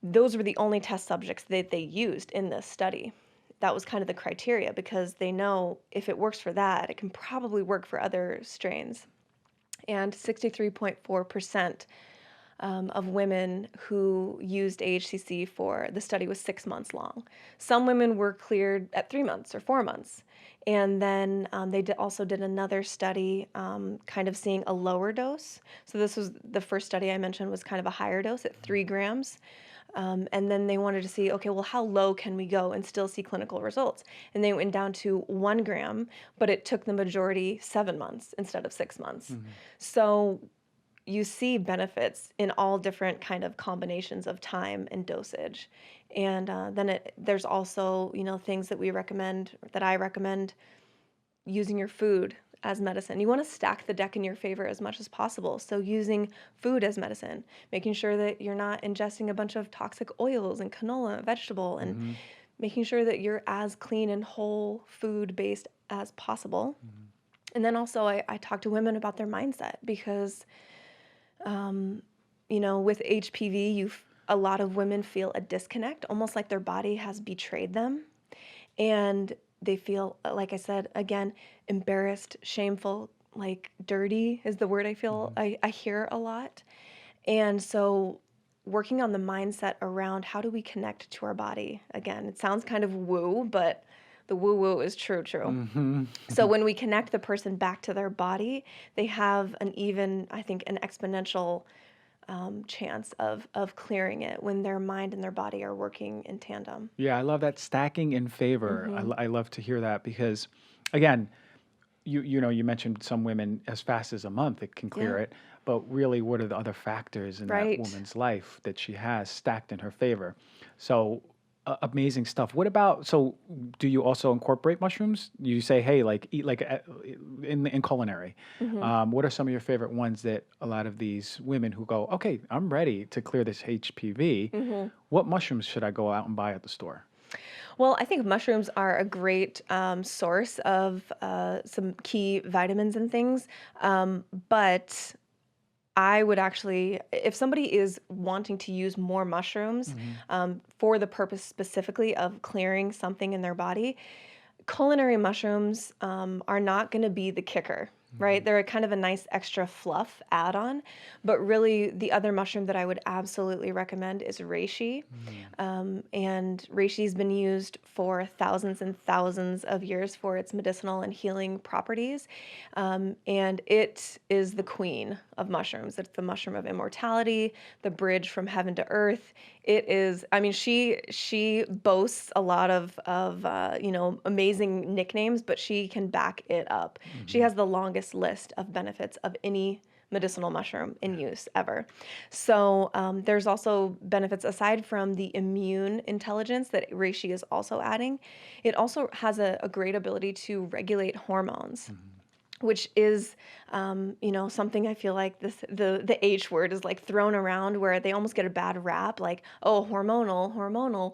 S2: Those were the only test subjects that they used in this study. That was kind of the criteria, because they know if it works for that, it can probably work for other strains. And 63.4% of women who used AHCC for the study was 6 months long. Some women were cleared at 3 months or 4 months. And then they also did another study kind of seeing a lower dose. So this was the first study I mentioned, was kind of a higher dose at 3 grams. And then they wanted to see, okay, well, how low can we go and still see clinical results? And they went down to 1 gram, but it took the majority 7 months instead of 6 months. So you see benefits in all different kind of combinations of time and dosage. And then there's also, things that I recommend, using your food as medicine. You want to stack the deck in your favor as much as possible. So using food as medicine, making sure that you're not ingesting a bunch of toxic oils and canola, vegetable, and making sure that you're as clean and whole food based as possible. And then also I talk to women about their mindset, because with HPV, a lot of women feel a disconnect, almost like their body has betrayed them. And they feel, like I said, again, embarrassed, shameful, like dirty is the word I feel I hear a lot. And so working on the mindset around how do we connect to our body? Again, it sounds kind of woo, but the woo-woo is true. So when we connect the person back to their body, they have an exponential chance of clearing it when their mind and their body are working in tandem.
S1: Yeah, I love that stacking in favor. I love to hear that, because, again, you mentioned some women as fast as a month it can clear it, but really, what are the other factors in that woman's life that she has stacked in her favor? So amazing stuff. What about, so do you also incorporate mushrooms? You say, hey, like eat like in culinary. What are some of your favorite ones that a lot of these women who go, okay, I'm ready to clear this HPV. What mushrooms should I go out and buy at the store?
S2: Well, I think mushrooms are a great source of some key vitamins and things, but I would actually, if somebody is wanting to use more mushrooms for the purpose specifically of clearing something in their body, culinary mushrooms are not going to be the kicker, right? They're kind of a nice extra fluff add-on, but really the other mushroom that I would absolutely recommend is reishi. And reishi's been used for thousands and thousands of years for its medicinal and healing properties. And it is the queen of mushrooms. It's the mushroom of immortality, the bridge from heaven to earth. It is, I mean, she boasts a lot of amazing nicknames, but she can back it up. She has the longest list of benefits of any medicinal mushroom in use ever. So there's also benefits aside from the immune intelligence that reishi is also adding. It also has a great ability to regulate hormones. Which is, something I feel like the H word is like thrown around, where they almost get a bad rap, like, oh, hormonal.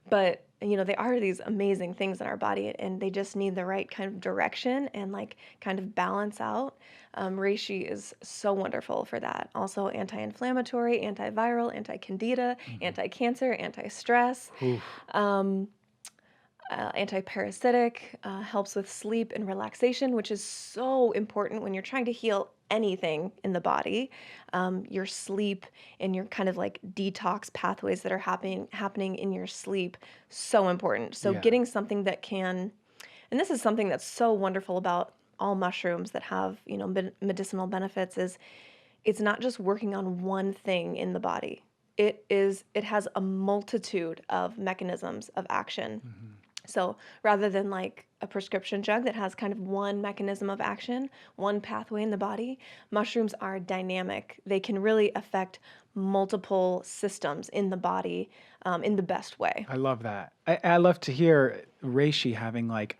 S2: But, they are these amazing things in our body, and they just need the right kind of direction and like kind of balance out. Reishi is so wonderful for that. Also anti-inflammatory, antiviral, anti-candida, anti-cancer, anti-stress. Anti-parasitic, helps with sleep and relaxation, which is so important when you're trying to heal anything in the body. Your sleep and your kind of like detox pathways that are happening in your sleep, so important. So getting something that can, and this is something that's so wonderful about all mushrooms that have medicinal benefits, is it's not just working on one thing in the body. It has a multitude of mechanisms of action. So rather than like a prescription drug that has kind of one mechanism of action, one pathway in the body, mushrooms are dynamic. They can really affect multiple systems in the body in the best way.
S1: I love that. I love to hear Reishi having like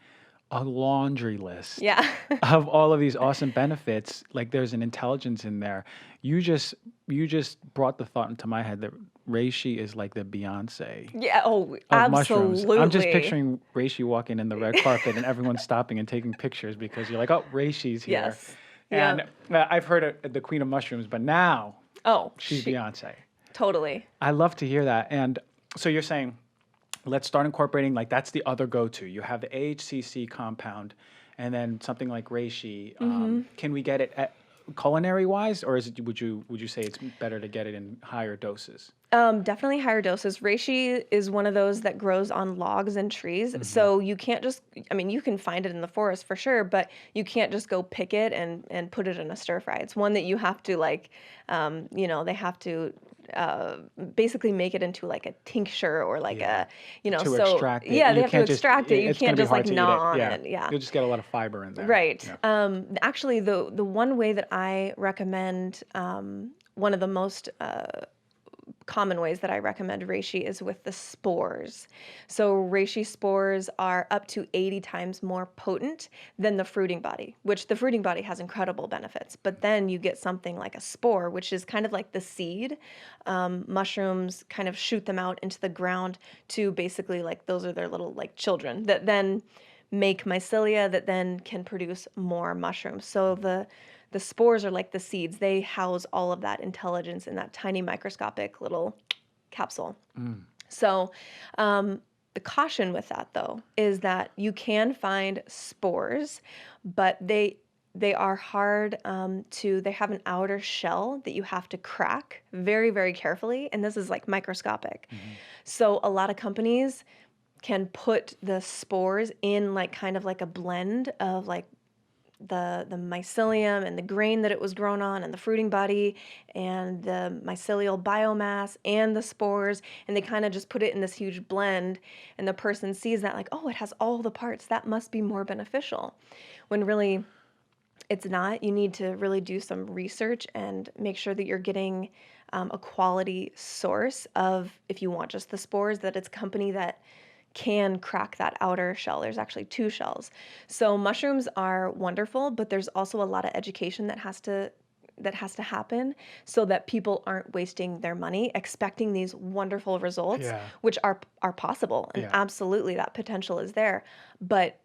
S1: a laundry list
S2: Yeah.
S1: of all of these awesome benefits. Like there's an intelligence in there. You just brought the thought into my head that reishi is like the Beyonce
S2: Yeah. Oh,
S1: of mushrooms.
S2: absolutely.
S1: I'm just picturing reishi walking in the red carpet and everyone stopping and taking pictures because you're like, oh, reishi's here.
S2: Yes.
S1: And
S2: Yep.
S1: I've heard of the Queen of Mushrooms, but now
S2: Oh,
S1: she's Beyonce.
S2: totally.
S1: I love to hear that. And so you're saying, let's start incorporating, like that's the other go-to. You have the AHCC compound and then something like reishi. Can we get it at culinary wise, or is it, would you say it's better to get it in higher doses?
S2: Definitely higher doses. Reishi is one of those that grows on logs and trees. So you can't just, I mean, you can find it in the forest for sure, but you can't just go pick it and put it in a stir fry. It's one that you have to like, they have to basically make it into like a tincture or like
S1: Yeah.
S2: a,
S1: To
S2: so
S1: extract it.
S2: yeah,
S1: You
S2: they have to
S1: can't just-
S2: extract it. You
S1: it's gonna
S2: can't
S1: be
S2: just
S1: hard
S2: like
S1: to eat
S2: gnaw
S1: it.
S2: on
S1: Yeah.
S2: it. Yeah.
S1: You'll just get a lot of fiber in there.
S2: Right.
S1: Yeah.
S2: Actually, the one way that I recommend, one of the most common ways that I recommend reishi is with the spores. So reishi spores are up to 80 times more potent than the fruiting body, which the fruiting body has incredible benefits. But then you get something like a spore, which is kind of like the seed. Mushrooms kind of shoot them out into the ground to basically like those are their little like children that then make mycelia that then can produce more mushrooms. So the spores are like the seeds. They house all of that intelligence in that tiny microscopic little capsule. So the caution with that though is that you can find spores, but they are hard they have an outer shell that you have to crack very, very carefully. And this is like microscopic. So a lot of companies can put the spores in like kind of like a blend of like the mycelium and the grain that it was grown on and the fruiting body and the mycelial biomass and the spores, and they kind of just put it in this huge blend, and the person sees that like, oh, it has all the parts, that must be more beneficial, when really it's not. You need to really do some research and make sure that you're getting a quality source of, if you want just the spores, that it's a company that can crack that outer shell. There's actually 2 shells. So mushrooms are wonderful, but there's also a lot of education that has to happen so that people aren't wasting their money expecting these wonderful results,
S1: Yeah.
S2: which are possible, and
S1: Yeah.
S2: absolutely that potential is there. But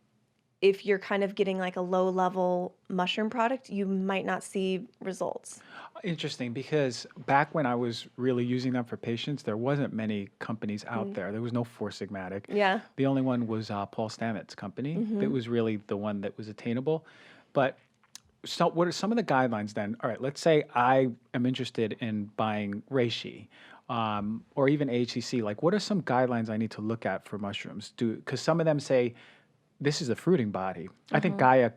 S2: if you're kind of getting like a low level mushroom product, you might not see results.
S1: Interesting, because back when I was really using them for patients, there wasn't many companies out there. There was no Four Sigmatic.
S2: Yeah.
S1: The only one was Paul Stamets' company. That was really the one that was attainable. But so what are some of the guidelines then? All right, let's say I am interested in buying reishi or even AHCC. Like, what are some guidelines I need to look at for mushrooms? Because some of them say this is a fruiting body. I think Gaia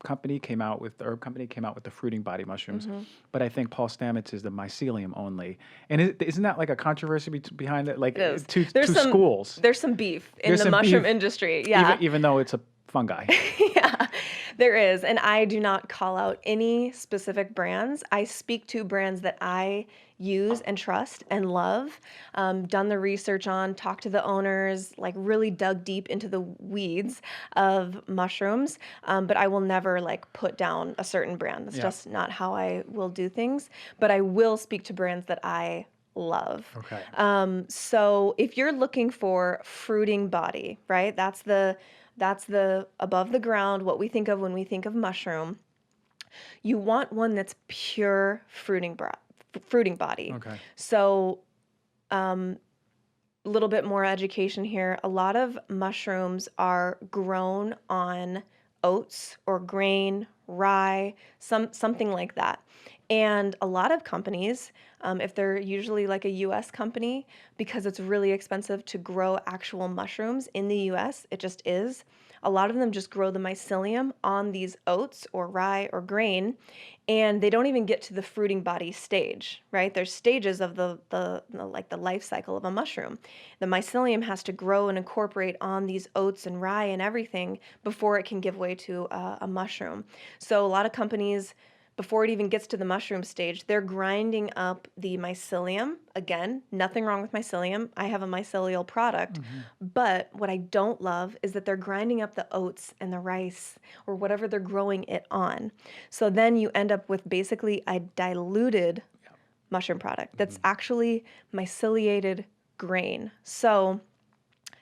S1: company came out with, the herb company came out with the fruiting body mushrooms, but I think Paul Stamets is the mycelium only. And isn't that like a controversy behind it? Like
S2: It is.
S1: two
S2: There's some
S1: schools,
S2: There's some beef in
S1: There's
S2: the
S1: some
S2: mushroom
S1: beef,
S2: industry. Yeah.
S1: even though it's a fungi.
S2: Yeah, there is. And I do not call out any specific brands. I speak to brands that I use and trust and love, done the research on, talked to the owners, like really dug deep into the weeds of mushrooms. But I will never like put down a certain brand. That's
S1: Yeah.
S2: just not how I will do things. But I will speak to brands that I love.
S1: Okay.
S2: So if you're looking for fruiting body, right? That's the above the ground, what we think of when we think of mushroom. You want one that's pure fruiting body.
S1: Okay.
S2: So a little bit more education here. A lot of mushrooms are grown on oats or grain, rye, something like that. And a lot of companies, if they're usually like a US company, because it's really expensive to grow actual mushrooms in the US, it just is. a lot of them just grow the mycelium on these oats or rye or grain, and they don't even get to the fruiting body stage, right? There's stages of the life cycle of a mushroom. The mycelium has to grow and incorporate on these oats and rye and everything before it can give way to a mushroom. So a lot of companies, before it even gets to the mushroom stage, they're grinding up the mycelium. Again, nothing wrong with mycelium. I have a mycelial product. But what I don't love is that they're grinding up the oats and the rice or whatever they're growing it on. So then you end up with basically a diluted mushroom product that's actually myceliated grain. So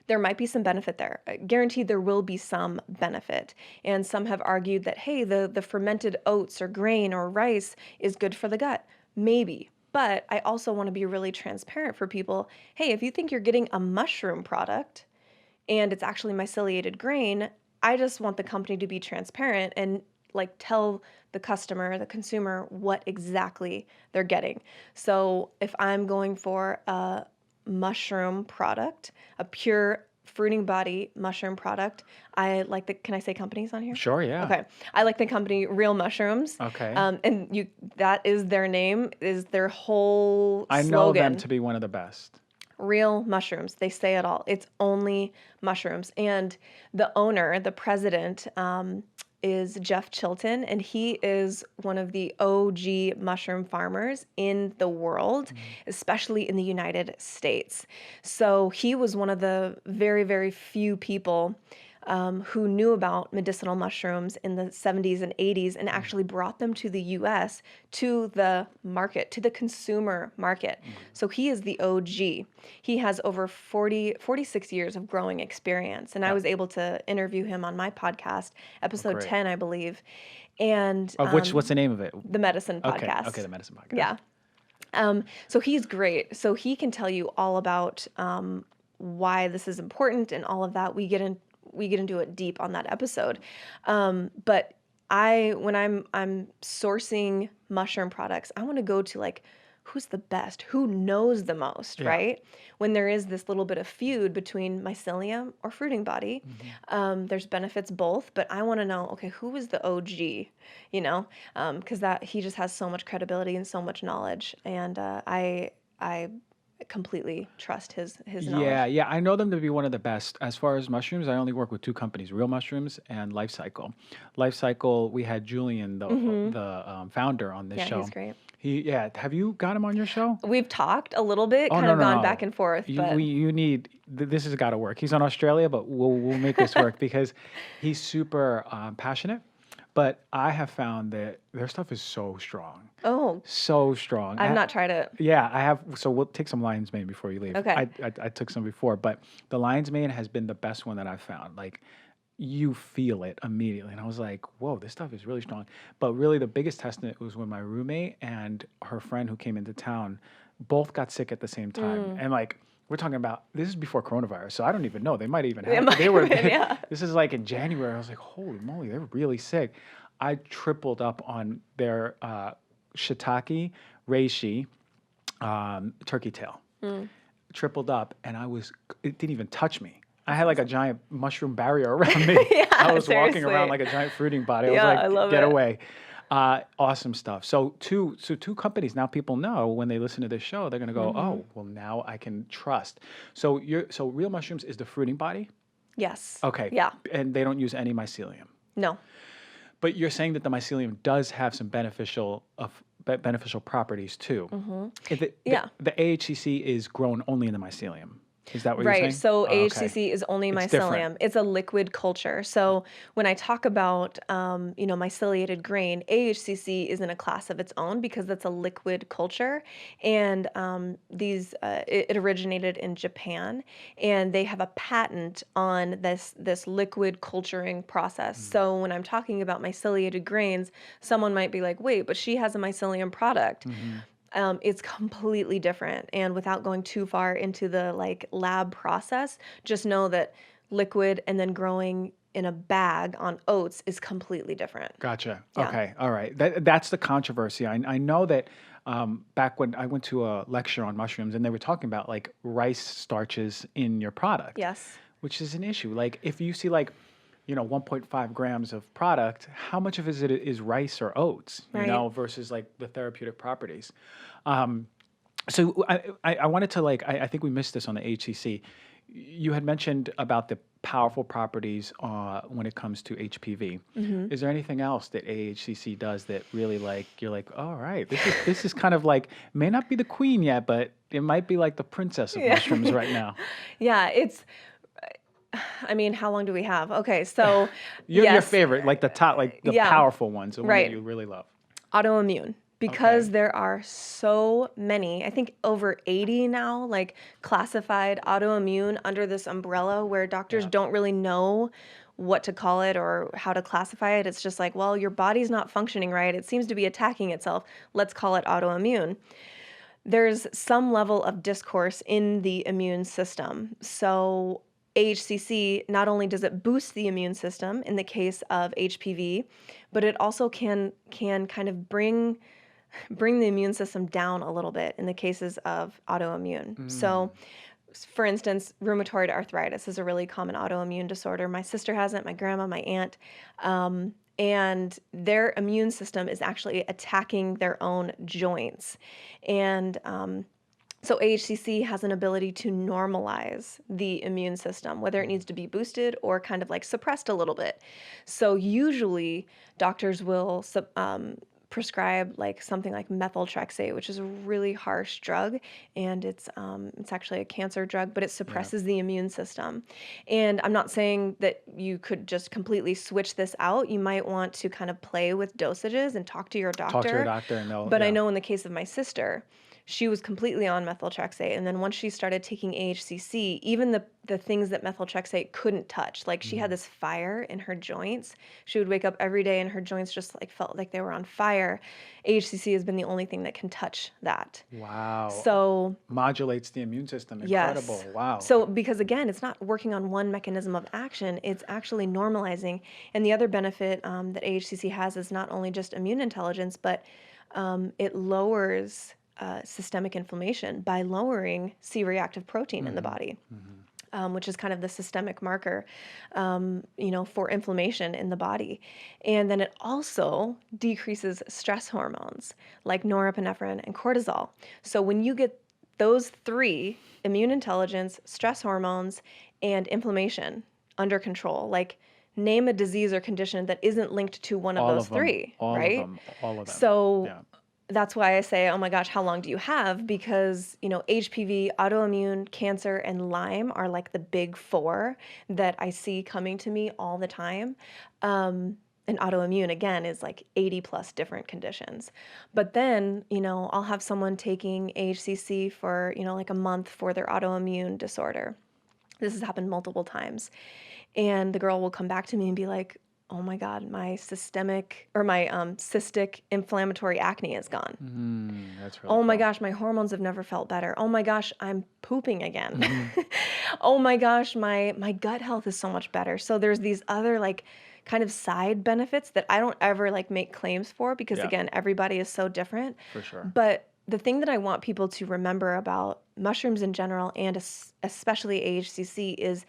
S2: there might be some benefit there. Guaranteed there will be some benefit. And some have argued that, hey, the fermented oats or grain or rice is good for the gut. Maybe. But I also want to be really transparent for people. Hey, if you think you're getting a mushroom product and it's actually myceliated grain, I just want the company to be transparent and like tell the customer, the consumer, what exactly they're getting. So if I'm going for a mushroom product, a pure fruiting body mushroom product, I like the, can I say companies on here?
S1: Sure, yeah.
S2: Okay. I like the company Real Mushrooms.
S1: Okay.
S2: And that is their name, is their whole
S1: I
S2: slogan.
S1: know them to be one of the best.
S2: Real mushrooms. They say it all. It's only mushrooms. And the owner, the president, is Jeff Chilton, and he is one of the OG mushroom farmers in the world, especially in the United States. So he was one of the very, very few people who knew about medicinal mushrooms in the 70s and 80s and actually brought them to the US, to the market, to the consumer market. So he is the OG. He has over 46 years of growing experience. And I was able to interview him on my podcast, episode 10, I believe. And
S1: What's the name of it?
S2: The Medicine Podcast.
S1: Okay, the Medicine Podcast.
S2: Yeah. So he's great. So he can tell you all about why this is important and all of that. We get into it deep on that episode. But when I'm sourcing mushroom products, I want to go to like, who's the best? Who knows the most, right? When there is this little bit of feud between mycelium or fruiting body, there's benefits both, but I want to know, okay, who is the OG, because that he just has so much credibility and so much knowledge. And I completely trust his knowledge.
S1: Yeah. I know them to be one of the best. As far as mushrooms, I only work with two companies, Real Mushrooms and Life Cycle. Life Cycle, we had Julian, the founder, on this show.
S2: Yeah, he's great.
S1: Have you got him on your show?
S2: We've talked a little bit, gone back and forth. But
S1: This has got to work. He's on Australia, but we'll make this work because he's super passionate. But I have found that their stuff is so strong.
S2: Oh.
S1: So strong.
S2: I've not tried it.
S1: Yeah, I have. So we'll take some lion's mane before you leave.
S2: Okay.
S1: I took some before, but the lion's mane has been the best one that I've found. Like, you feel it immediately. And I was like, whoa, this stuff is really strong. But really the biggest testament was when my roommate and her friend who came into town both got sick at the same time. And like, we're talking about, this is before coronavirus, so I don't even know. They might even have it. This is like in January. I was like, holy moly, they're really sick. I tripled up on their shiitake, reishi, turkey tail. Tripled up, and it didn't even touch me. I had like a giant mushroom barrier around me. I was walking around like a giant fruiting body. I was like,
S2: I love
S1: get
S2: it.
S1: away. Awesome stuff. So two companies, now people know when they listen to this show, they're going to go, oh, well, now I can trust. So Real Mushrooms is the fruiting body?
S2: Yes.
S1: Okay.
S2: Yeah.
S1: And they don't use any mycelium.
S2: No.
S1: But you're saying that the mycelium does have some beneficial properties too. The AHCC is grown only in the mycelium. Is that what you're saying?
S2: Right. So
S1: Oh,
S2: AHCC
S1: okay.
S2: is only
S1: It's
S2: mycelium.
S1: different.
S2: It's a liquid culture. So when I talk about, myceliated grain, AHCC is in a class of its own because that's a liquid culture. And it originated in Japan, and they have a patent on this liquid culturing process. So when I'm talking about myceliated grains, someone might be like, wait, but she has a mycelium product. It's completely different. And without going too far into the lab process, just know that liquid and then growing in a bag on oats is completely different.
S1: Gotcha.
S2: Yeah.
S1: Okay. All right. That's the controversy. I know that back when I went to a lecture on mushrooms, and they were talking about like rice starches in your product.
S2: Yes.
S1: Which is an issue. Like if you see like 1.5 grams of product, how much of it is rice or oats,
S2: Right.
S1: versus like the therapeutic properties. Um, so I wanted to I think we missed this on the HCC. You had mentioned about the powerful properties when it comes to HPV.
S2: hmm
S1: Is there anything else that AHCC does that really you're like, all right, this is kind of like may not be the queen yet, but it might be like the princess of
S2: Yeah.
S1: mushrooms right now.
S2: Yeah, I mean, how long do we have? Okay, so
S1: Your
S2: yes,
S1: favorite, like the top, like the
S2: yeah,
S1: powerful ones, the one that
S2: right.
S1: you really love.
S2: Autoimmune.
S1: Okay.
S2: Because there are so many, I think over 80 now, like classified autoimmune under this umbrella where doctors
S1: Yeah.
S2: don't really know what to call it or how to classify it. It's just like, well, your body's not functioning right. It seems to be attacking itself. Let's call it autoimmune. There's some level of discourse in the immune system. So AHCC, not only does it boost the immune system in the case of HPV, but it also can kind of bring the immune system down a little bit in the cases of autoimmune.
S1: Mm.
S2: So, for instance, rheumatoid arthritis is a really common autoimmune disorder. My sister has it, my grandma, my aunt. And their immune system is actually attacking their own joints. And so AHCC has an ability to normalize the immune system, whether it needs to be boosted or kind of like suppressed a little bit. So usually doctors will prescribe like something like methotrexate, which is a really harsh drug, and it's actually a cancer drug, but it
S1: Yeah.
S2: suppresses the immune system. And I'm not saying that you could just completely switch this out. You might want to kind of play with dosages and talk to your
S1: Talk to your
S2: doctor.
S1: doctor and they'll,
S2: But I
S1: yeah.
S2: know in the case of my sister, she was completely on methotrexate, and then once she started taking AHCC, even the things that methotrexate couldn't touch, like she had
S1: Mm.
S2: this fire in her joints. She would wake up every day and her joints just like felt like they were on fire. AHCC has been the only thing that can touch that.
S1: Wow.
S2: So
S1: Modulates the immune system. Incredible.
S2: yes.
S1: Wow.
S2: So because again, it's not working on one mechanism of action, it's actually normalizing. And the other benefit that AHCC has is not only just immune intelligence, but it lowers systemic inflammation by lowering C-reactive protein in the
S1: hmm
S2: body,
S1: hmm
S2: which is kind of the systemic marker, for inflammation in the body. And then it also decreases stress hormones like norepinephrine and cortisol. So when you get those three, immune intelligence, stress hormones, and inflammation under control, like name a disease or condition that isn't linked to one of
S1: All
S2: those
S1: of them.
S2: three,
S1: All of
S2: right?
S1: them. All of them.
S2: So
S1: Yeah.
S2: that's why I say, oh my gosh, how long do you have? Because, HPV, autoimmune, cancer, and Lyme are like the big four that I see coming to me all the time. And autoimmune, again, is like 80 plus different conditions. But then, I'll have someone taking AHCC for, like a month for their autoimmune disorder. This has happened multiple times. And the girl will come back to me and be like, oh my God, my cystic inflammatory acne is gone.
S1: That's really
S2: Oh my
S1: cool.
S2: gosh, my hormones have never felt better. Oh my gosh, I'm pooping again.
S1: hmm
S2: Oh my gosh, my gut health is so much better. So there's these other like kind of side benefits that I don't ever like make claims for because
S1: Yeah,
S2: again, everybody is so different.
S1: for sure.
S2: But the thing that I want people to remember about mushrooms in general and especially AHCC is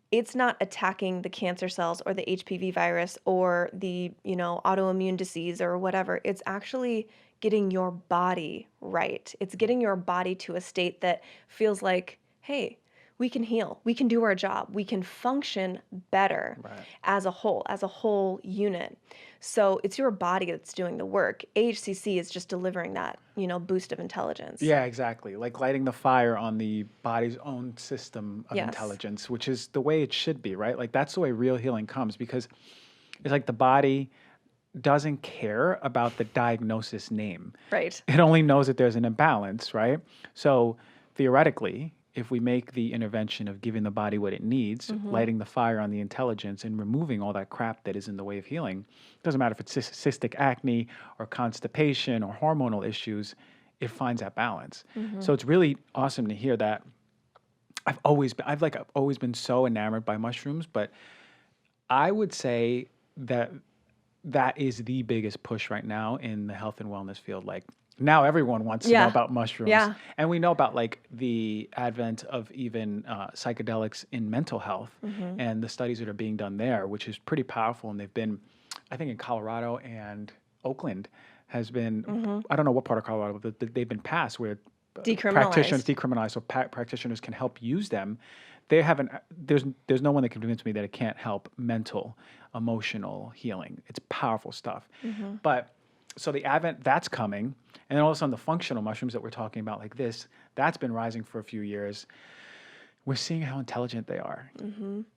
S2: it's not attacking the cancer cells or the HPV virus or the, autoimmune disease or whatever. It's actually getting your body right. It's getting your body to a state that feels like, hey, we can heal. We can do our job. We can function better
S1: Right.
S2: as a whole unit. So it's your body that's doing the work. AHCC is just delivering that, boost of intelligence.
S1: Yeah, exactly. Like lighting the fire on the body's own system of
S2: Yes.
S1: intelligence, which is the way it should be, right? Like that's the way real healing comes because it's like the body doesn't care about the diagnosis name.
S2: Right.
S1: It only knows that there's an imbalance, right? So theoretically, if we make the intervention of giving the body what it needs,
S2: Mm-hmm.
S1: lighting the fire on the intelligence and removing all that crap that is in the way of healing, doesn't matter if it's cystic acne or constipation or hormonal issues, it finds that balance.
S2: Mm-hmm.
S1: So it's really awesome to hear that. I've always been so enamored by mushrooms, but I would say that is the biggest push right now in the health and wellness field. Like Now everyone wants to know about mushrooms.
S2: Yeah.
S1: And we know about like the advent of even psychedelics in mental health and the studies that are being done there, which is pretty powerful. And they've been, I think in Colorado and Oakland has been, I don't know what part of Colorado, but they've been passed where practitioners decriminalized, so practitioners can help use them. They haven't. There's no one that can convince me that it can't help mental, emotional healing. It's powerful stuff. But so the advent that's coming, and then all of a sudden the functional mushrooms that we're talking about, like this, that's been rising for a few years. We're seeing how intelligent they are,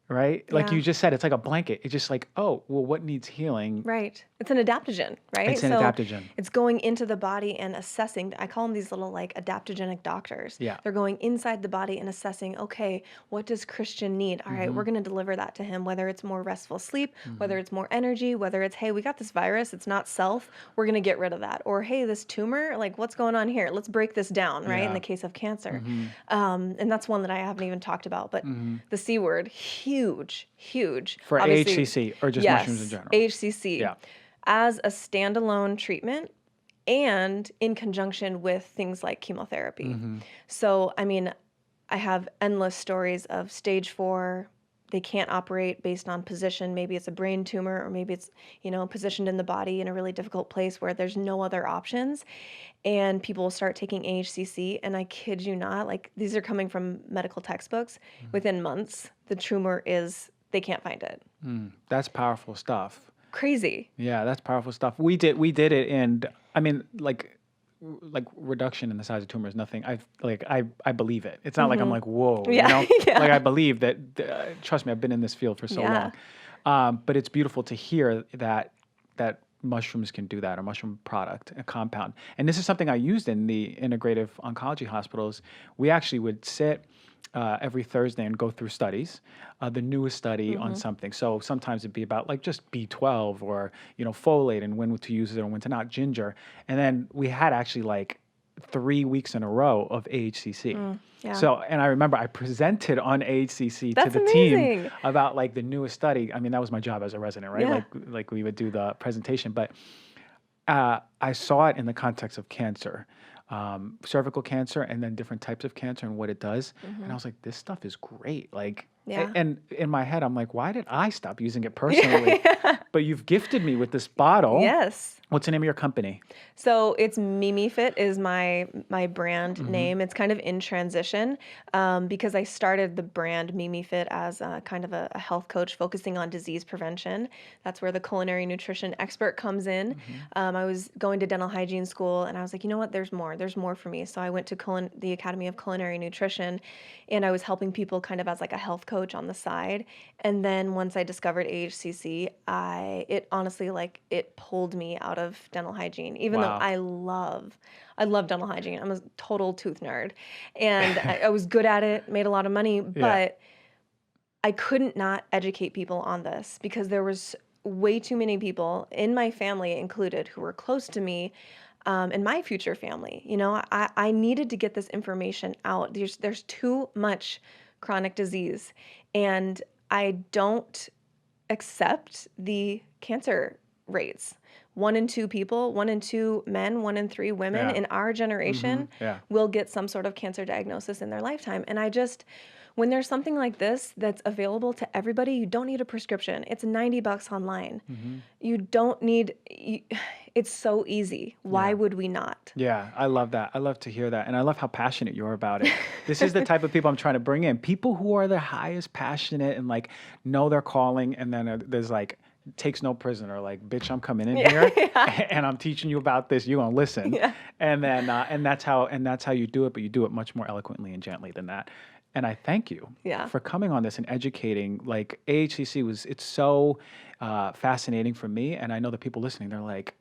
S1: right? Like you just said, it's like a blanket. It's just like, oh, well, what needs healing?
S2: Right. It's an adaptogen, right?
S1: It's an adaptogen.
S2: It's going into the body and assessing. I call them these little like adaptogenic doctors.
S1: Yeah.
S2: They're going inside the body and assessing, okay, what does Christian need? All right, we're going to deliver that to him, whether it's more restful sleep, whether it's more energy, whether it's, hey, we got this virus, it's not self, we're going to get rid of that. Or, hey, this tumor, like what's going on here? Let's break this down, right? In the case of cancer. And that's one that I haven't even talked about, but the C word, huge.
S1: For
S2: Obviously,
S1: AHCC or just mushrooms in general?
S2: AHCC.
S1: Yeah.
S2: As a standalone treatment and in conjunction with things like chemotherapy. So, I mean, I have endless stories of stage 4. They can't operate based on position. Maybe it's a brain tumor, or maybe it's, positioned in the body in a really difficult place where there's no other options. And people will start taking AHCC, and I kid you not, like these are coming from medical textbooks. Within months, the tumor they can't find it.
S1: That's powerful stuff.
S2: Crazy.
S1: Yeah, that's powerful stuff. We did it, and I mean, like reduction in the size of tumor is nothing. I believe it. It's not like I'm like, whoa, Like I believe that. Trust me, I've been in this field for so long. But it's beautiful to hear that mushrooms can do that, a mushroom product, a compound. And this is something I used in the integrative oncology hospitals. We actually would sit every Thursday and go through studies, the newest study on something. So sometimes it'd be about like just B12 or, folate and when to use it and when to not, ginger. And then we had actually like 3 weeks in a row of AHCC. So, and I remember I presented on AHCC to the team about like the newest study. I mean, that was my job as a resident, right? Like we would do the presentation, but I saw it in the context of cancer. Cervical cancer and then different types of cancer and what it does. And I was like, this stuff is great. Like, and in my head, I'm like, why did I stop using it personally? But you've gifted me with this bottle.
S2: Yes.
S1: What's the name of your company?
S2: So it's MimiFit is my brand name. It's kind of in transition because I started the brand MimiFit as a kind of a health coach focusing on disease prevention. That's where the culinary nutrition expert comes in. I was going to dental hygiene school and I was like, you know what, there's more for me. So I went to the Academy of Culinary Nutrition and I was helping people kind of as like a health coach on the side. And then once I discovered AHCC, it honestly, like, it pulled me out of dental hygiene, even though I love dental hygiene. I'm a total tooth nerd and I was good at it, made a lot of money, but I couldn't not educate people on this because there was way too many people in my family included who were close to me and my future family. I needed to get this information out. There's too much chronic disease and I don't accept the cancer rates. 1 in 2 people, 1 in 2 men, 1 in 3 women in our generation will get some sort of cancer diagnosis in their lifetime. And when there's something like this that's available to everybody, you don't need a prescription. It's $90 online. You don't need, it's so easy. Why would we not?
S1: Yeah, I love that. I love to hear that. And I love how passionate you are about it. This is the type of people I'm trying to bring in. People who are the highest passionate and like know their calling. And then there's like, takes no prisoner, like, bitch, I'm coming in here and I'm teaching you about this. You're going to listen. And then, and that's how you do it, but you do it much more eloquently and gently than that. And I thank you for coming on this and educating. Like AHCC it's so fascinating for me. And I know the people listening,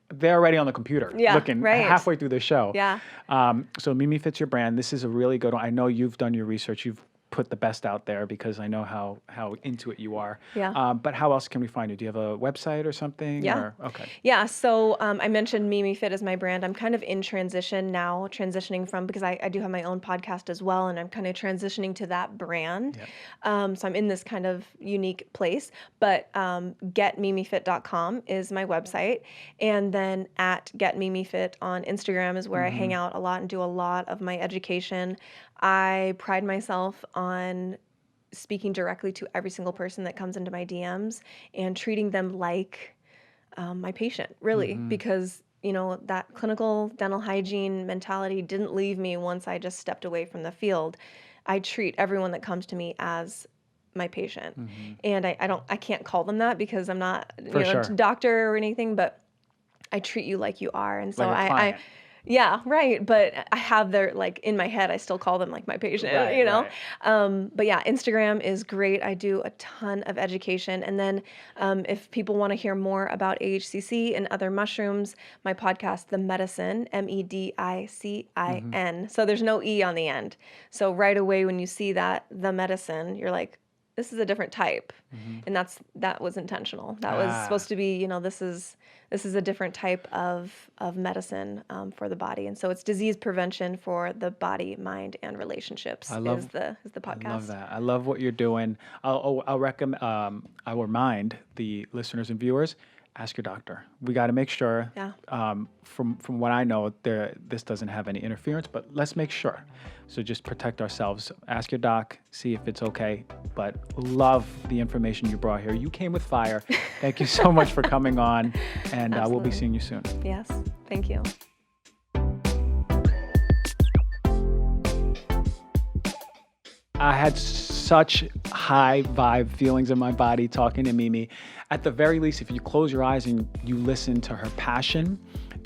S1: they're already on the computer looking halfway through the show. So MimiFit's your brand. This is a really good one. I know you've done your research. You've put the best out there because I know how into it you are.
S2: Yeah.
S1: But how else can we find you? Do you have a website or something?
S2: Yeah.
S1: Or, okay.
S2: Yeah. So I mentioned Mimi Fit as my brand. I'm kind of in transition now, transitioning from, because I do have my own podcast as well, and I'm kind of transitioning to that brand.
S1: Yep.
S2: So I'm in this kind of unique place. But getmimifit.com is my website. And then at getmimifit on Instagram is where I hang out a lot and do a lot of my education. I pride myself on speaking directly to every single person that comes into my DMs and treating them like my patient, really, because that clinical dental hygiene mentality didn't leave me once I just stepped away from the field. I treat everyone that comes to me as my patient, and I can't call them that because I'm not
S1: sure.
S2: doctor or anything, but I treat you like you are, and so
S1: Like a client.
S2: yeah, right. But I have their, like, in my head, I still call them like my patient,
S1: Right, right.
S2: But yeah, Instagram is great. I do a ton of education. And then if people want to hear more about AHCC and other mushrooms, my podcast, The Medicine, Medicin. So there's no E on the end. So right away when you see that, The Medicine, you're like, this is a different type. And that was intentional. That was supposed to be, this is a different type of medicine for the body. And so it's disease prevention for the body, mind, and relationships is the podcast.
S1: I love that. I love what you're doing. I'll recommend, I'll remind the listeners and viewers, ask your doctor. We got to make sure, from what I know, this doesn't have any interference, but let's make sure. So just protect ourselves. Ask your doc, see if it's okay. But love the information you brought here. You came with fire. Thank you so much for coming on, and we'll be seeing you soon.
S2: Yes, thank you.
S1: I had such high vibe feelings in my body talking to Mimi. At the very least, if you close your eyes and you listen to her passion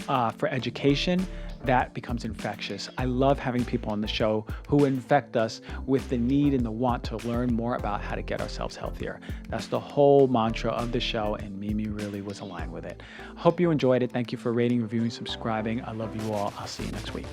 S1: for education, that becomes infectious. I love having people on the show who infect us with the need and the want to learn more about how to get ourselves healthier. That's the whole mantra of the show, and Mimi really was aligned with it. Hope you enjoyed it. Thank you for rating, reviewing, subscribing. I love you all. I'll see you next week.